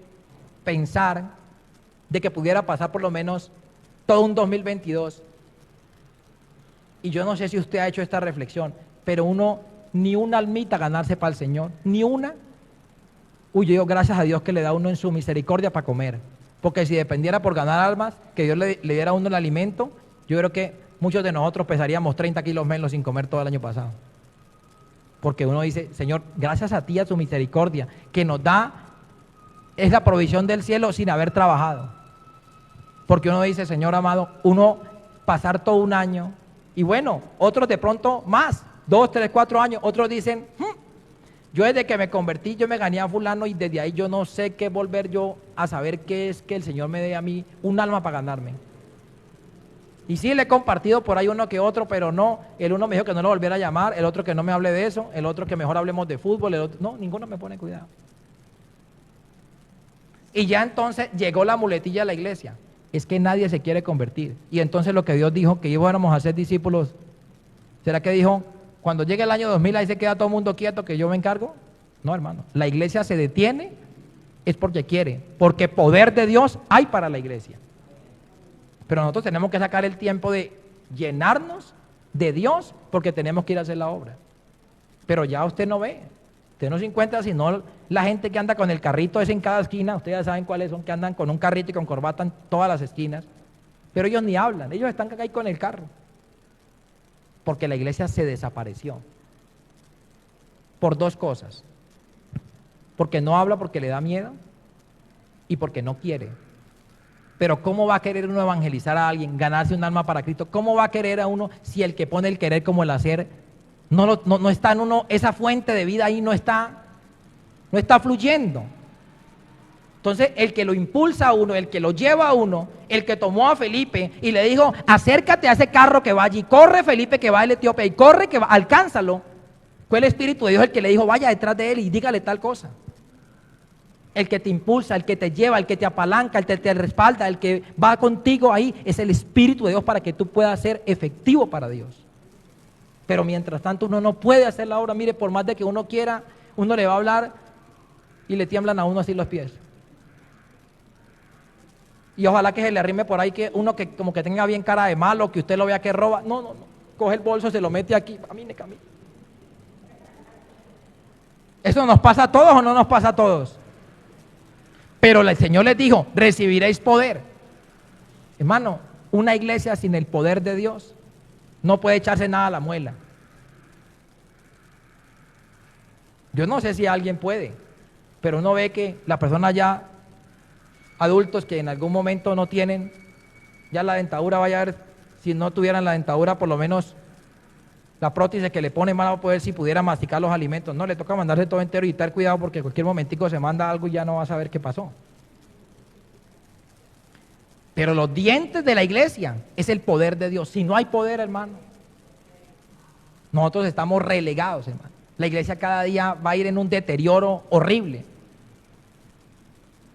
pensar de que pudiera pasar por lo menos todo un 2022. Y yo no sé si usted ha hecho esta reflexión, pero uno, ni una almita ganarse para el Señor, ni una. Uy, yo digo, gracias a Dios que le da a uno en su misericordia para comer. Porque si dependiera por ganar almas, que Dios le diera a uno el alimento, yo creo que muchos de nosotros pesaríamos 30 kilos menos sin comer todo el año pasado. Porque uno dice, Señor, gracias a ti, a tu misericordia, que nos da esa provisión del cielo sin haber trabajado. Porque uno dice, Señor amado, uno pasar todo un año, y bueno, otros de pronto más, 2, 3, 4 años, otros dicen, yo desde que me convertí, yo me gané a fulano y desde ahí yo no sé qué volver yo a saber qué es que el Señor me dé a mí un alma para ganarme. Y sí, le he compartido por ahí uno que otro, pero no, el uno me dijo que no lo volviera a llamar, el otro que no me hable de eso, el otro que mejor hablemos de fútbol, el otro, no, ninguno me pone cuidado. Y ya entonces llegó la muletilla a la iglesia, es que nadie se quiere convertir. Y entonces lo que Dios dijo, que íbamos a ser discípulos, ¿será que dijo, cuando llegue el año 2000 ahí se queda todo el mundo quieto que yo me encargo? No, hermano, la iglesia se detiene, es porque quiere, porque poder de Dios hay para la iglesia. Pero nosotros tenemos que sacar el tiempo de llenarnos de Dios porque tenemos que ir a hacer la obra. Pero ya usted no ve, usted no se encuentra sino la gente que anda con el carrito ese en cada esquina, ustedes ya saben cuáles son, que andan con un carrito y con corbata en todas las esquinas, pero ellos ni hablan, ellos están acá ahí con el carro. Porque la iglesia se desapareció. Por dos cosas. Porque no habla porque le da miedo y porque no quiere. Pero ¿cómo va a querer uno evangelizar a alguien, ganarse un alma para Cristo? ¿Cómo va a querer a uno si el que pone el querer como el hacer no está en uno, esa fuente de vida ahí no está fluyendo? Entonces el que lo impulsa a uno, el que lo lleva a uno, el que tomó a Felipe y le dijo, acércate a ese carro que va allí, corre Felipe que va al Etiopía y corre que va, alcánzalo. Fue el Espíritu de Dios el que le dijo, vaya detrás de él y dígale tal cosa. El que te impulsa, el que te lleva, el que te apalanca, el que te respalda, el que va contigo ahí, es el Espíritu de Dios para que tú puedas ser efectivo para Dios. Pero mientras tanto uno no puede hacer la obra. Mire, por más de que uno quiera, uno le va a hablar y le tiemblan a uno así los pies. Y ojalá que se le arrime por ahí que uno que como que tenga bien cara de malo, que usted lo vea que roba. No. Coge el bolso, se lo mete aquí, camine. ¿Eso nos pasa a todos o no nos pasa a todos? Pero el Señor les dijo, recibiréis poder. Hermano, una iglesia sin el poder de Dios no puede echarse nada a la muela. Yo no sé si alguien puede, pero uno ve que las personas ya, adultos que en algún momento no tienen ya la dentadura, vaya a ver, si no tuvieran la dentadura, por lo menos la prótesis que le pone mal a poder si pudiera masticar los alimentos. No, le toca mandarse todo entero y estar cuidado porque cualquier momentico se manda algo y ya no va a saber qué pasó. Pero los dientes de la iglesia es el poder de Dios. Si no hay poder, hermano, nosotros estamos relegados, hermano. La iglesia cada día va a ir en un deterioro horrible.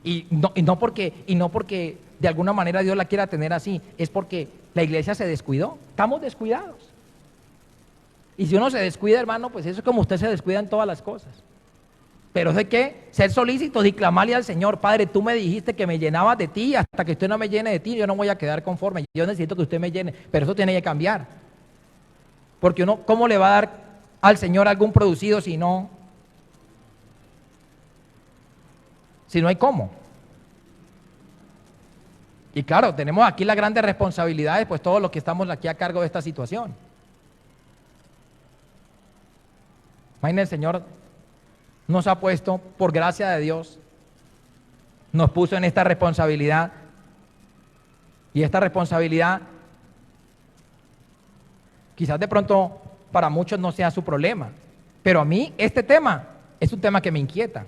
Y no porque de alguna manera Dios la quiera tener así, es porque la iglesia se descuidó. Estamos descuidados. Y si uno se descuida, hermano, pues eso es como usted se descuida en todas las cosas. Pero eso hay que ser solícitos y clamarle al Señor: Padre, tú me dijiste que me llenabas de ti, hasta que usted no me llene de ti, yo no voy a quedar conforme. Yo necesito que usted me llene, pero eso tiene que cambiar. Porque uno, ¿cómo le va a dar al Señor algún producido si no hay cómo? Y claro, tenemos aquí las grandes responsabilidades, pues todos los que estamos aquí a cargo de esta situación. Imagínense, el Señor nos ha puesto, por gracia de Dios, nos puso en esta responsabilidad. Y esta responsabilidad, quizás de pronto para muchos no sea su problema, pero a mí este tema es un tema que me inquieta.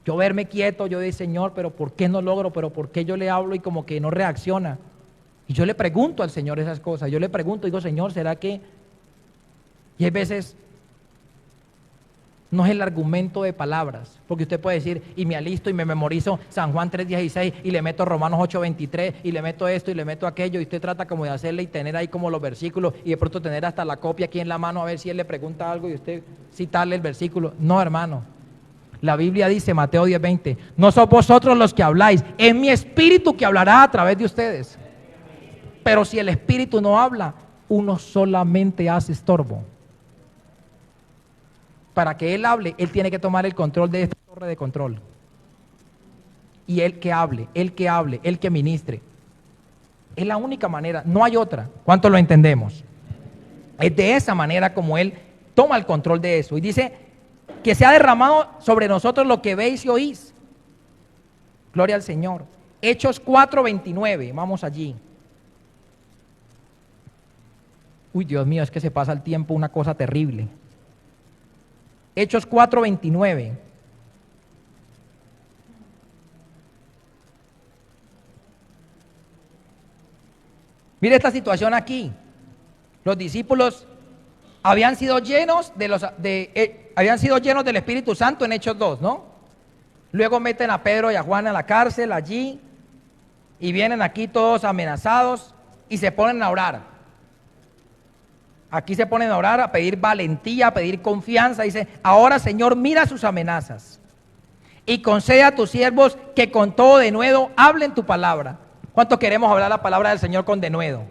Yo verme quieto, yo digo: Señor, pero ¿por qué no logro? ¿Pero por qué yo le hablo y como que no reacciona? Y yo le pregunto al Señor esas cosas. Yo le pregunto, digo: Señor, ¿será que? Y hay veces no es el argumento de palabras, porque usted puede decir: y me alisto y me memorizo San Juan 3:16 y le meto Romanos 8:23 y le meto esto y le meto aquello, y usted trata como de hacerle y tener ahí como los versículos y de pronto tener hasta la copia aquí en la mano a ver si él le pregunta algo y usted citarle el versículo. No, hermano. La Biblia dice, Mateo 10:20, no sois vosotros los que habláis, es mi espíritu que hablará a través de ustedes. Pero si el espíritu no habla, uno solamente hace estorbo. Para que él hable, él tiene que tomar el control de esta torre de control. Y él que hable, él que ministre. Es la única manera, no hay otra. ¿Cuánto lo entendemos? Es de esa manera como él toma el control de eso. Y dice que se ha derramado sobre nosotros lo que veis y oís. Gloria al Señor. Hechos 4:29, vamos allí. Uy, Dios mío, es que se pasa el tiempo una cosa terrible. Hechos 4:29. Mire esta situación aquí. Los discípulos habían sido llenos del Espíritu Santo en Hechos 2, ¿no? Luego meten a Pedro y a Juan a la cárcel allí y vienen aquí todos amenazados y se ponen a orar. Aquí se ponen a orar, a pedir valentía, a pedir confianza. Dice: ahora, Señor, mira sus amenazas y concede a tus siervos que con todo denuedo hablen tu palabra. ¿Cuántos queremos hablar la palabra del Señor con denuedo?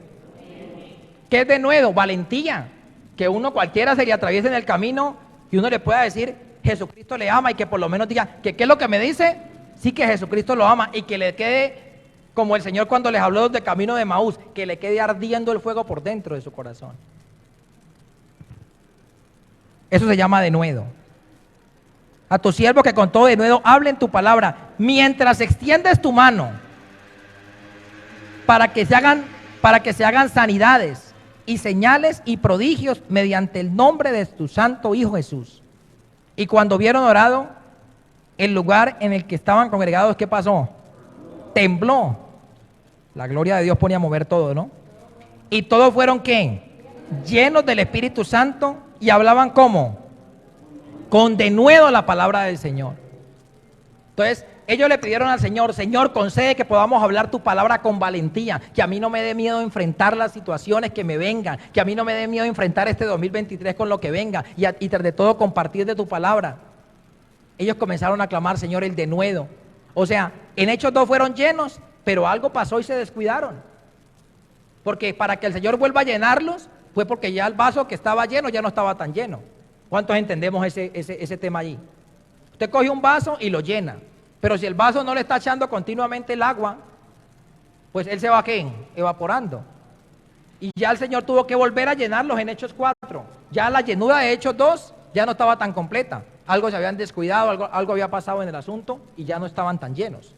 ¿Qué es denuedo? Valentía. Que uno cualquiera se le atraviese en el camino y uno le pueda decir: Jesucristo le ama, y que por lo menos diga que ¿qué es lo que me dice? Sí, que Jesucristo lo ama, y que le quede como el Señor cuando les habló de camino de Maús, que le quede ardiendo el fuego por dentro de su corazón. Eso se llama denuedo. A tus siervos que con todo denuedo hablen tu palabra, mientras extiendes tu mano, para que se hagan sanidades y señales y prodigios mediante el nombre de tu santo Hijo Jesús. Y cuando hubieron orado, el lugar en el que estaban congregados, ¿qué pasó? Tembló. La gloria de Dios ponía a mover todo, ¿no? Y todos fueron, ¿qué? Llenos del Espíritu Santo, y hablaban ¿cómo? Con denuedo la palabra del Señor. Entonces ellos le pidieron al Señor: Señor, concede que podamos hablar tu palabra con valentía, que a mí no me dé miedo enfrentar las situaciones que me vengan, que a mí no me dé miedo enfrentar este 2023 con lo que venga, y tras de todo compartir de tu palabra. Ellos comenzaron a clamar: Señor, el denuedo. O sea, en Hechos 2 fueron llenos, pero algo pasó y se descuidaron. Porque para que el Señor vuelva a llenarlos, fue porque ya el vaso que estaba lleno ya no estaba tan lleno. ¿Cuántos entendemos ese tema allí? Usted coge un vaso y lo llena, pero si el vaso no le está echando continuamente el agua, pues él se va, ¿qué? Evaporando. Y ya el Señor tuvo que volver a llenarlos en Hechos 4. Ya la llenura de Hechos 2 ya no estaba tan completa. Algo se habían descuidado, algo había pasado en el asunto y ya no estaban tan llenos.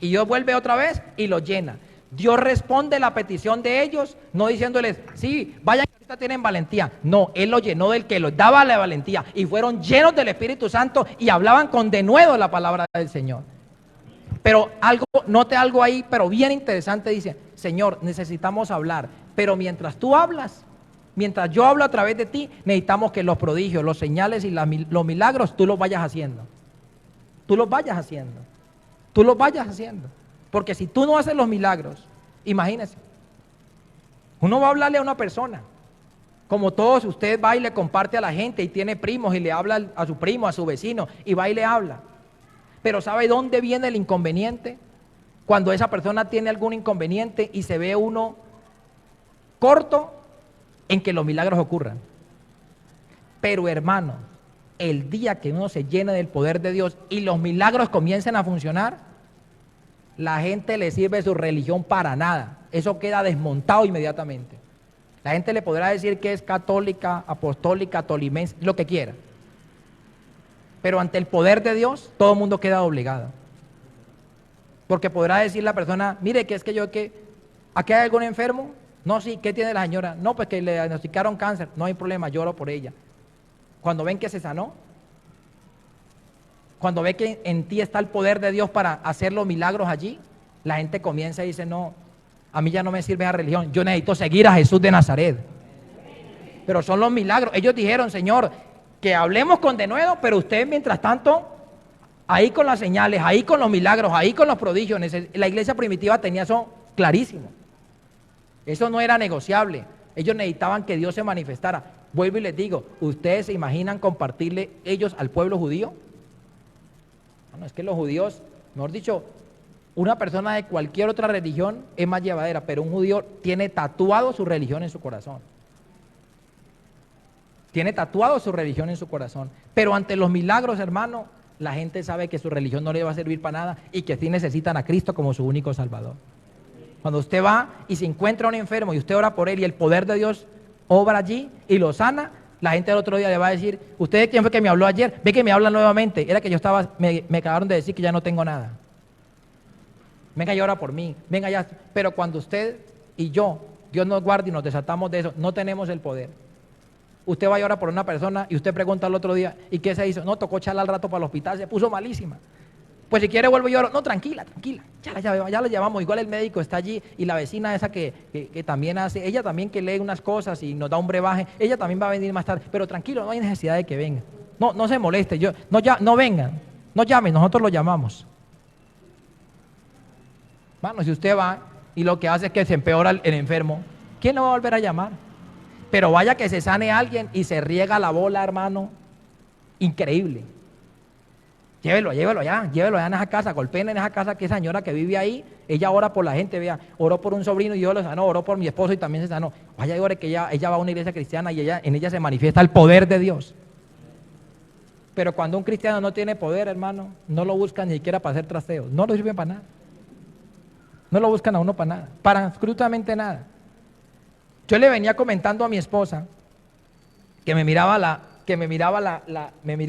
Y Dios vuelve otra vez y los llena. Dios responde la petición de ellos, no diciéndoles: sí, vayan que ahorita tienen valentía. No, Él los llenó del que los daba la valentía, y fueron llenos del Espíritu Santo y hablaban con denuedo la palabra del Señor. Pero note algo ahí, pero bien interesante. Dice: Señor, necesitamos hablar, pero mientras tú hablas, Mientras yo hablo a través de ti, necesitamos que los prodigios, los señales y los milagros tú los vayas haciendo. Tú los vayas haciendo. Tú los vayas haciendo. Porque si tú no haces los milagros, imagínese, uno va a hablarle a una persona. Como todos, usted va y le comparte a la gente y tiene primos y le habla a su primo, a su vecino, y va y le habla. Pero ¿sabe dónde viene el inconveniente? Cuando esa persona tiene algún inconveniente y se ve uno corto en que los milagros ocurran. Pero hermano, el día que uno se llene del poder de Dios y los milagros comiencen a funcionar, la gente le sirve su religión para nada. Eso queda desmontado inmediatamente. La gente le podrá decir que es católica, apostólica, tolimense, lo que quiera. Pero ante el poder de Dios, todo el mundo queda obligado. Porque podrá decir la persona, mire, que es que yo, que ¿aquí hay algún enfermo? No, sí, ¿qué tiene la señora? No, pues que le diagnosticaron cáncer. No hay problema, yo oro por ella. Cuando ven que se sanó, cuando ve que en ti está el poder de Dios para hacer los milagros allí, la gente comienza y dice, no, a mí ya no me sirve la religión, yo necesito seguir a Jesús de Nazaret. Pero son los milagros. Ellos dijeron, Señor, que hablemos con denuedo, pero usted mientras tanto, ahí con las señales, ahí con los milagros, ahí con los prodigios. La iglesia primitiva tenía eso clarísimo. Eso no era negociable. Ellos necesitaban que Dios se manifestara. Vuelvo y les digo, ¿ustedes se imaginan compartirle ellos al pueblo judío? Bueno, es que los judíos, mejor dicho, una persona de cualquier otra religión es más llevadera, pero un judío tiene tatuado su religión en su corazón. Tiene tatuado su religión en su corazón. Pero ante los milagros, hermano, la gente sabe que su religión no le va a servir para nada y que sí necesitan a Cristo como su único Salvador. Cuando usted va y se encuentra un enfermo y usted ora por él y el poder de Dios obra allí y lo sana, la gente el otro día le va a decir, ¿usted quién fue que me habló ayer? Ve que me habla nuevamente. Era que yo estaba, me acabaron de decir que ya no tengo nada. Venga y ora por mí, venga ya. Pero cuando usted y yo, Dios nos guarde y nos desatamos de eso, no tenemos el poder. Usted va a orar por una persona y usted pregunta al otro día, ¿y qué se hizo? No, tocó echarla al rato para el hospital, se puso malísima. Pues si quiere vuelvo y lloro. No, tranquila, ya la llevamos. Igual el médico está allí y la vecina esa que también hace, ella también que lee unas cosas y nos da un brebaje, ella también va a venir más tarde. Pero tranquilo, no hay necesidad de que venga. No se moleste, no vengan, no llamen, nosotros lo llamamos. Bueno, si usted va y lo que hace es que se empeora el enfermo, ¿quién lo va a volver a llamar? Pero vaya que se sane alguien y se riega la bola, hermano, increíble. Llévelo allá en esa casa, golpeen en esa casa, que esa señora que vive ahí, ella ora por la gente, vea, oró por un sobrino y Dios lo sanó, oró por mi esposo y también se sanó. Vaya y ore que ella va a una iglesia cristiana y en ella se manifiesta el poder de Dios. Pero cuando un cristiano no tiene poder, hermano, no lo buscan ni siquiera para hacer trasteos, no lo sirven para nada. No lo buscan a uno para nada, para absolutamente nada. Yo le venía comentando a mi esposa que me miré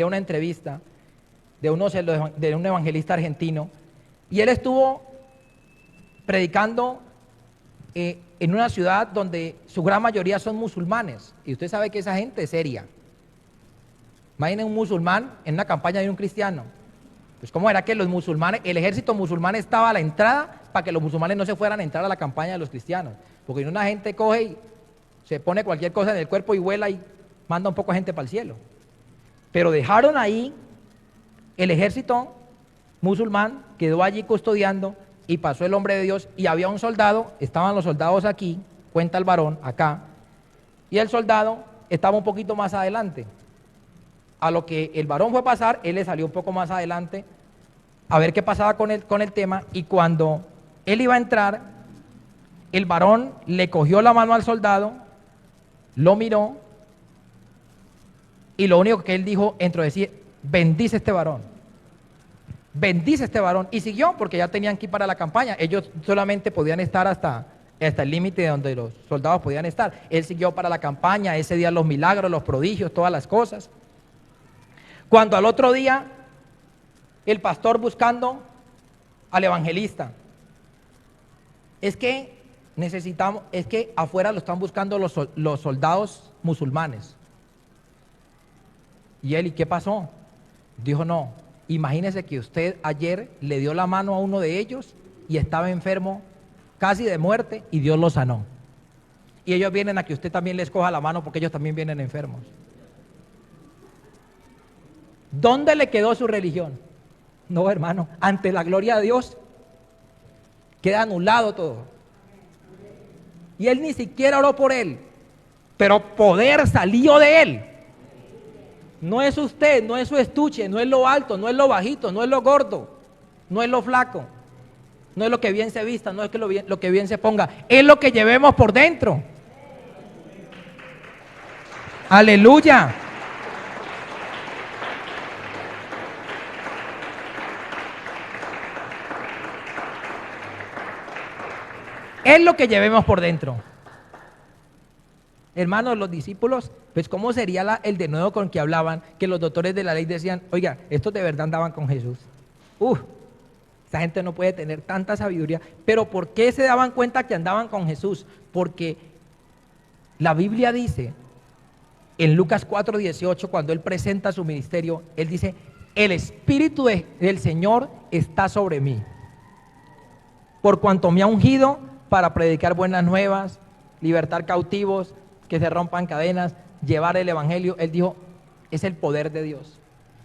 una entrevista de un evangelista argentino y él estuvo predicando en una ciudad donde su gran mayoría son musulmanes y usted sabe que esa gente es seria. Imaginen un musulmán en una campaña de un cristiano. Pues cómo era que los musulmanes, el ejército musulmán estaba a la entrada para que los musulmanes no se fueran a entrar a la campaña de los cristianos, porque una gente coge y se pone cualquier cosa en el cuerpo y vuela y manda un poco de gente para el cielo. Pero dejaron ahí el ejército musulmán, quedó allí custodiando y pasó el hombre de Dios y había un soldado, estaban los soldados aquí, cuenta el varón acá, y el soldado estaba un poquito más adelante. A lo que el varón fue a pasar, él le salió un poco más adelante a ver qué pasaba con el tema, y cuando él iba a entrar, el varón le cogió la mano al soldado, lo miró y lo único que él dijo entró a decir, bendice este varón, y siguió porque ya tenían que ir para la campaña. Ellos solamente podían estar hasta el límite donde los soldados podían estar. Él siguió para la campaña, ese día los milagros, los prodigios, todas las cosas. Cuando al otro día el pastor buscando al evangelista, es que afuera lo están buscando los soldados musulmanes. Y él, ¿y qué pasó? Dijo, no, imagínese que usted ayer le dio la mano a uno de ellos y estaba enfermo, casi de muerte, y Dios lo sanó. y ellos vienen a que usted también les coja la mano porque ellos también vienen enfermos. ¿Dónde le quedó su religión? No, hermano, ante la gloria de Dios queda anulado todo. Y él ni siquiera oró por él, pero poder salió de él. No es usted, no es su estuche, no es lo alto, no es lo bajito, no es lo gordo, no es lo flaco, no es lo que bien se vista, no es lo que bien se ponga, es lo que llevemos por dentro. Aleluya. Es lo que llevemos por dentro. Hermanos, los discípulos, pues ¿cómo sería el denuedo con que hablaban? Que los doctores de la ley decían, oiga, estos de verdad andaban con Jesús. Esta gente no puede tener tanta sabiduría. Pero ¿por qué se daban cuenta que andaban con Jesús? Porque la Biblia dice, en Lucas 4:18, cuando Él presenta su ministerio, Él dice, el Espíritu del Señor está sobre mí, por cuanto me ha ungido para predicar buenas nuevas, libertar cautivos, que se rompan cadenas, llevar el evangelio. Él dijo, es el poder de Dios.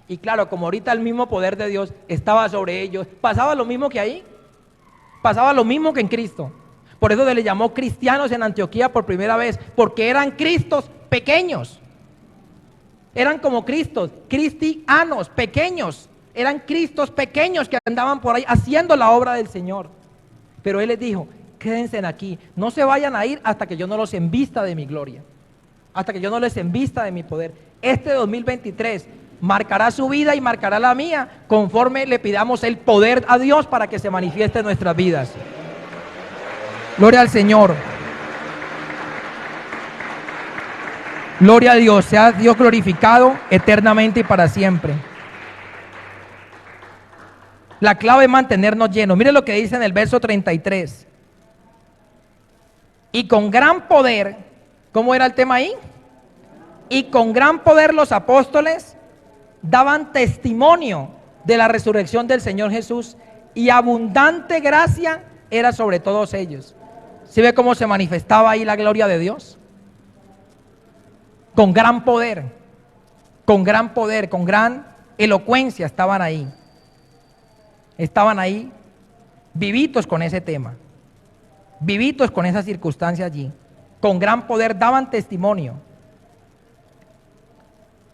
Y claro, como ahorita el mismo poder de Dios estaba sobre ellos, pasaba lo mismo que ahí, pasaba lo mismo que en Cristo. Por eso se les llamó cristianos en Antioquía por primera vez, porque eran Cristos pequeños. Eran como Cristos, cristianos pequeños. Eran Cristos pequeños que andaban por ahí haciendo la obra del Señor. Pero Él les dijo, quédense aquí, no se vayan a ir hasta que yo no los envista de mi gloria, hasta que yo no les envista de mi poder. Este 2023 marcará su vida y marcará la mía, conforme le pidamos el poder a Dios para que se manifieste en nuestras vidas. Gloria al Señor. Gloria a Dios, sea Dios glorificado eternamente y para siempre. La clave es mantenernos llenos. Mire lo que dice en el verso 33. Y con gran poder, ¿cómo era el tema ahí? Y con gran poder los apóstoles daban testimonio de la resurrección del Señor Jesús, y abundante gracia era sobre todos ellos. ¿Sí ve cómo se manifestaba ahí la gloria de Dios? Con gran poder, con gran elocuencia estaban ahí. Estaban ahí vivitos con ese tema, vivitos con esa circunstancia allí. Con gran poder daban testimonio.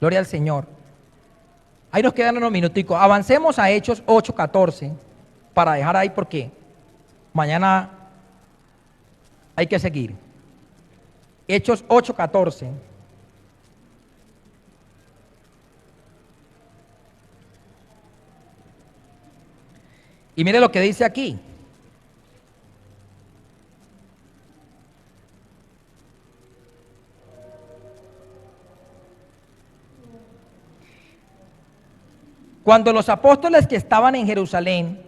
Gloria al Señor. Ahí nos quedan unos minuticos. Avancemos a Hechos 8:14 para dejar ahí, porque mañana hay que seguir. Hechos 8:14. Y mire lo que dice aquí. Cuando los apóstoles que estaban en Jerusalén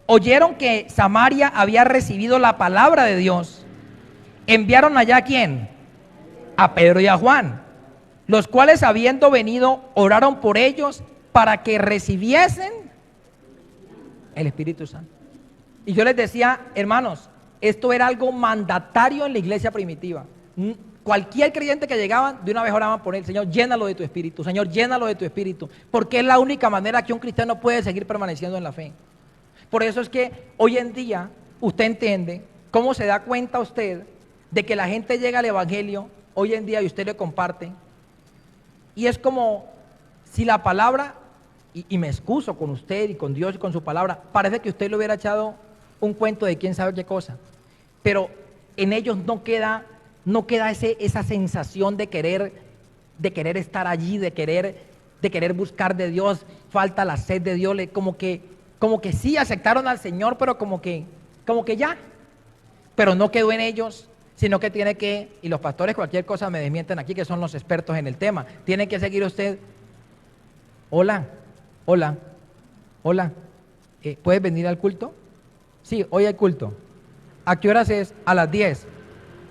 oyeron que Samaria había recibido la palabra de Dios, enviaron allá ¿a quién? A Pedro y a Juan, los cuales, habiendo venido, oraron por ellos para que recibiesen el Espíritu Santo. Y yo les decía, hermanos, esto era algo mandatario en la iglesia primitiva. Cualquier creyente que llegaban, de una vez oraban por él: Señor, llénalo de tu Espíritu, Señor, llénalo de tu Espíritu, porque es la única manera que un cristiano puede seguir permaneciendo en la fe. Por eso es que hoy en día usted entiende cómo se da cuenta usted de que la gente llega al Evangelio hoy en día y usted le comparte, y es como si la palabra, y me excuso con usted y con Dios y con su palabra, parece que usted le hubiera echado un cuento de quién sabe qué cosa, pero en ellos no queda esa sensación de querer estar allí, de querer buscar de Dios. Falta la sed de Dios, como que sí aceptaron al Señor, pero como que ya, pero no quedó en ellos, sino que tiene que, y los pastores cualquier cosa me desmienten aquí, que son los expertos en el tema, tiene que seguir usted. Hola, ¿puedes venir al culto? Sí, hoy hay culto. ¿A qué horas es? A las 10.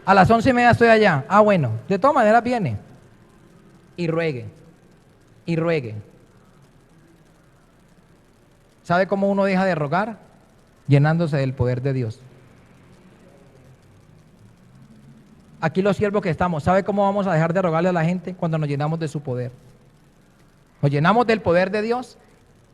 A las 11:30 estoy allá. Ah, bueno, de todas maneras viene. Y ruegue. ¿Sabe cómo uno deja de rogar? Llenándose del poder de Dios. aquí los siervos que estamos, ¿sabe cómo vamos a dejar de rogarle a la gente? Cuando nos llenamos de su poder. Nos llenamos del poder de Dios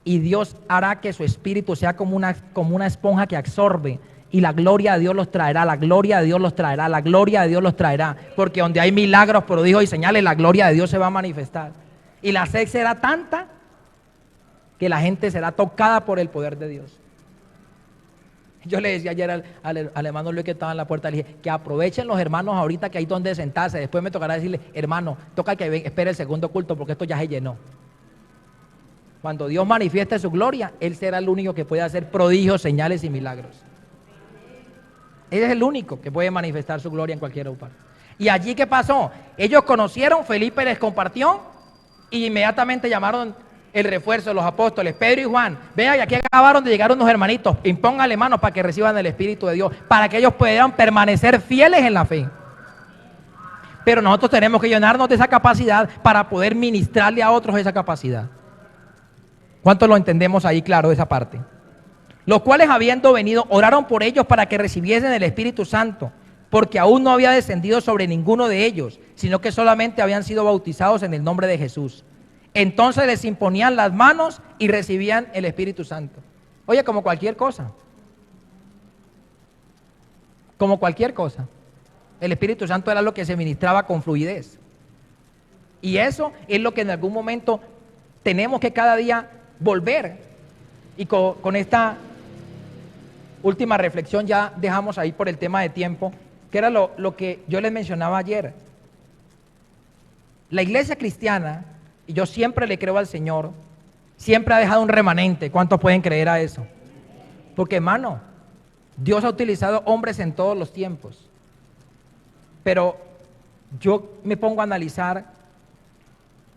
y Dios hará que su espíritu sea como una esponja que absorbe, y la gloria de Dios los traerá, la gloria de Dios los traerá, la gloria de Dios los traerá, porque donde hay milagros, prodigios y señales, la gloria de Dios se va a manifestar. Y la sed será tanta que la gente será tocada por el poder de Dios. Yo le decía ayer al hermano Luis que estaba en la puerta, le dije que aprovechen los hermanos ahorita que hay donde sentarse. Después me tocará decirle, hermano, toca que espere el segundo culto porque esto ya se llenó. Cuando Dios manifieste su gloria, Él será el único que puede hacer prodigios, señales y milagros. Él es el único que puede manifestar su gloria en cualquier lugar. ¿Y allí qué pasó? Ellos conocieron, Felipe les compartió y inmediatamente llamaron el refuerzo de los apóstoles, Pedro y Juan. Vean, y aquí acabaron de llegar unos hermanitos, impónganle manos para que reciban el Espíritu de Dios, para que ellos puedan permanecer fieles en la fe. Pero nosotros tenemos que llenarnos de esa capacidad para poder ministrarle a otros esa capacidad. ¿Cuántos lo entendemos ahí claro esa parte? Los cuales habiendo venido, oraron por ellos para que recibiesen el Espíritu Santo, porque aún no había descendido sobre ninguno de ellos, sino que solamente habían sido bautizados en el nombre de Jesús. Entonces les imponían las manos y recibían el Espíritu Santo. Oye, como cualquier cosa. Como cualquier cosa. El Espíritu Santo era lo que se ministraba con fluidez. Y eso es lo que en algún momento tenemos que cada día volver. Y con esta última reflexión ya dejamos ahí por el tema de tiempo, que era lo que yo les mencionaba ayer. La iglesia cristiana, y yo siempre le creo al Señor, siempre ha dejado un remanente. ¿Cuántos pueden creer a eso? Porque, hermano, Dios ha utilizado hombres en todos los tiempos. Pero yo me pongo a analizar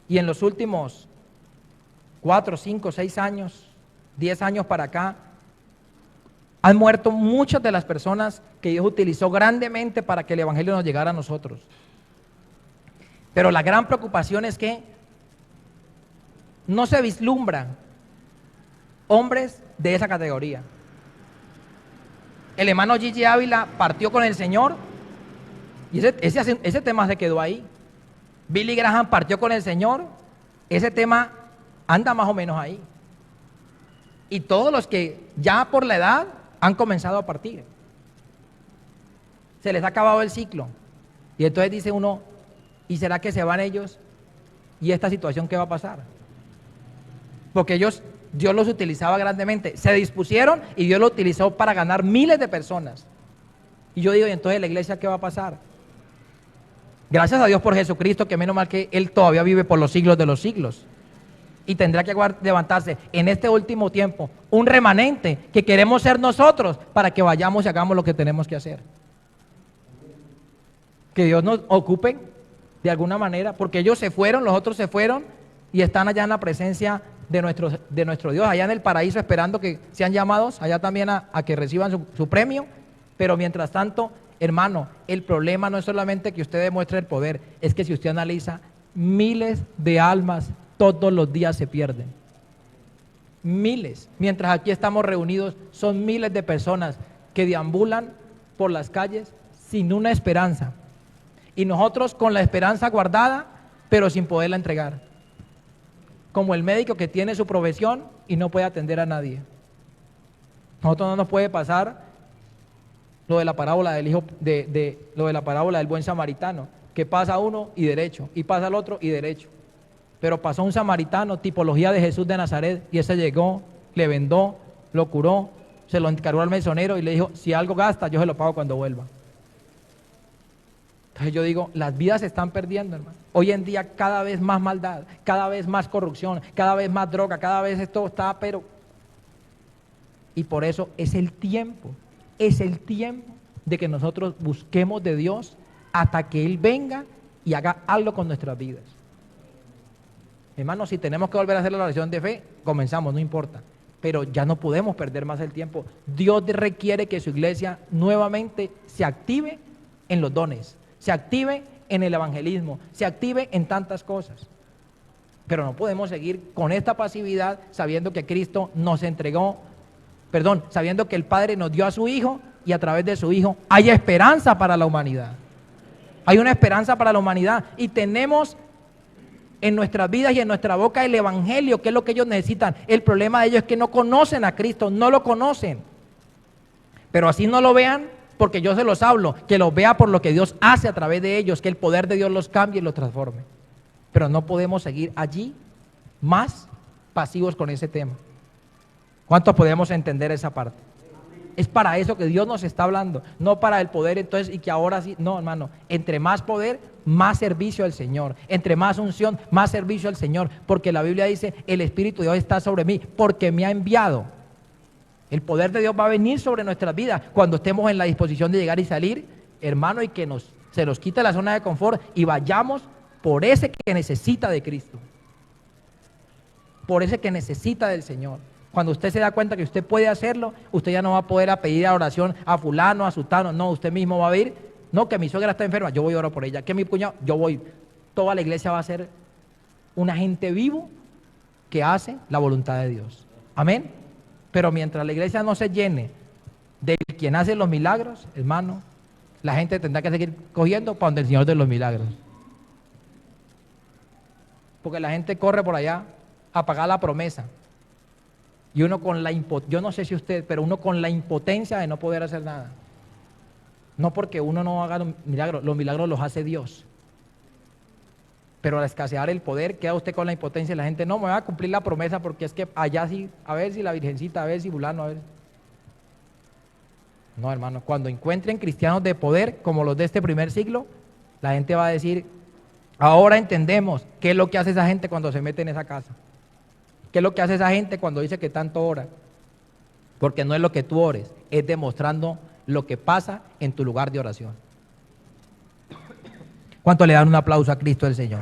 y en los últimos 4, 5, 6 años, 10 años para acá, han muerto muchas de las personas que Dios utilizó grandemente para que el Evangelio nos llegara a nosotros. Pero la gran preocupación es que no se vislumbran hombres de esa categoría. El hermano Gigi Ávila partió con el Señor y ese tema se quedó ahí. Billy Graham partió con el Señor, ese tema anda más o menos ahí. Y todos los que ya por la edad han comenzado a partir, se les ha acabado el ciclo. Y entonces dice uno, ¿y será que se van ellos? ¿Y esta situación qué va a pasar? Porque Dios los utilizaba grandemente, se dispusieron y Dios los utilizó para ganar miles de personas. Y yo digo, ¿y entonces la iglesia qué va a pasar? Gracias a Dios por Jesucristo, que menos mal que Él todavía vive por los siglos de los siglos. Y tendrá que levantarse en este último tiempo un remanente que queremos ser nosotros para que vayamos y hagamos lo que tenemos que hacer. Que Dios nos ocupe de alguna manera, porque ellos se fueron, los otros se fueron y están allá en la presencia de nuestro Dios, allá en el paraíso, esperando que sean llamados allá también a que reciban su premio. Pero mientras tanto, hermano, el problema no es solamente que usted demuestre el poder, es que si usted analiza, miles de almas todos los días se pierden. Miles. Mientras aquí estamos reunidos, son miles de personas que deambulan por las calles sin una esperanza. Y nosotros con la esperanza guardada, pero sin poderla entregar. Como el médico que tiene su profesión y no puede atender a nadie. Nosotros no nos puede pasar lo de la parábola del hijo, lo de la parábola del buen samaritano, que pasa uno y derecho, y pasa el otro y derecho. Pero pasó un samaritano, tipología de Jesús de Nazaret, y ese llegó, le vendó, lo curó, se lo encargó al mesonero y le dijo, si algo gasta, yo se lo pago cuando vuelva. Entonces yo digo, las vidas se están perdiendo, hermano. Hoy en día cada vez más maldad, cada vez más corrupción, cada vez más droga, cada vez esto está, pero... Y por eso es el tiempo de que nosotros busquemos de Dios hasta que Él venga y haga algo con nuestras vidas. Hermano, si tenemos que volver a hacer la oración de fe, comenzamos, no importa. Pero ya no podemos perder más el tiempo. Dios requiere que su iglesia nuevamente se active en los dones, se active en el evangelismo, se active en tantas cosas. Pero no podemos seguir con esta pasividad sabiendo que Cristo nos entregó, sabiendo que el Padre nos dio a su Hijo y a través de su Hijo hay esperanza para la humanidad. Hay una esperanza para la humanidad y tenemos en nuestras vidas y en nuestra boca el evangelio, que es lo que ellos necesitan. El problema de ellos es que no conocen a Cristo, no lo conocen. Pero así no lo vean, porque yo se los hablo, que los vea por lo que Dios hace a través de ellos, que el poder de Dios los cambie y los transforme. Pero no podemos seguir allí más pasivos con ese tema. ¿Cuántos podemos entender esa parte? Es para eso que Dios nos está hablando, no para el poder entonces y que ahora sí. No, hermano, entre más poder, más servicio al Señor. Entre más unción, más servicio al Señor. Porque la Biblia dice, el Espíritu de Dios está sobre mí, porque me ha enviado. El poder de Dios va a venir sobre nuestras vidas cuando estemos en la disposición de llegar y salir, hermano, y que se nos quite la zona de confort y vayamos por ese que necesita de Cristo. Por ese que necesita del Señor. Cuando usted se da cuenta que usted puede hacerlo, usted ya no va a poder pedir a oración a fulano, a sutano. No, usted mismo va a ir. No, que mi suegra está enferma, yo voy a orar por ella. Que mi cuñado, yo voy. Toda la iglesia va a ser un agente vivo que hace la voluntad de Dios. Amén. Pero mientras la iglesia no se llene de quien hace los milagros, hermano, la gente tendrá que seguir cogiendo para donde el Señor de los milagros. Porque la gente corre por allá a pagar la promesa. Y uno con la yo no sé si usted, pero uno con la impotencia de no poder hacer nada. No porque uno no haga los milagros los hace Dios. Pero al escasear el poder, queda usted con la impotencia y la gente, no, me va a cumplir la promesa porque es que allá sí, a ver si la virgencita, a ver si fulano, a ver. No, hermano, cuando encuentren cristianos de poder como los de este primer siglo, la gente va a decir, ahora entendemos qué es lo que hace esa gente cuando se mete en esa casa. ¿Qué es lo que hace esa gente cuando dice que tanto ora? Porque no es lo que tú ores, es demostrando lo que pasa en tu lugar de oración. ¿Cuánto le dan un aplauso a Cristo el Señor?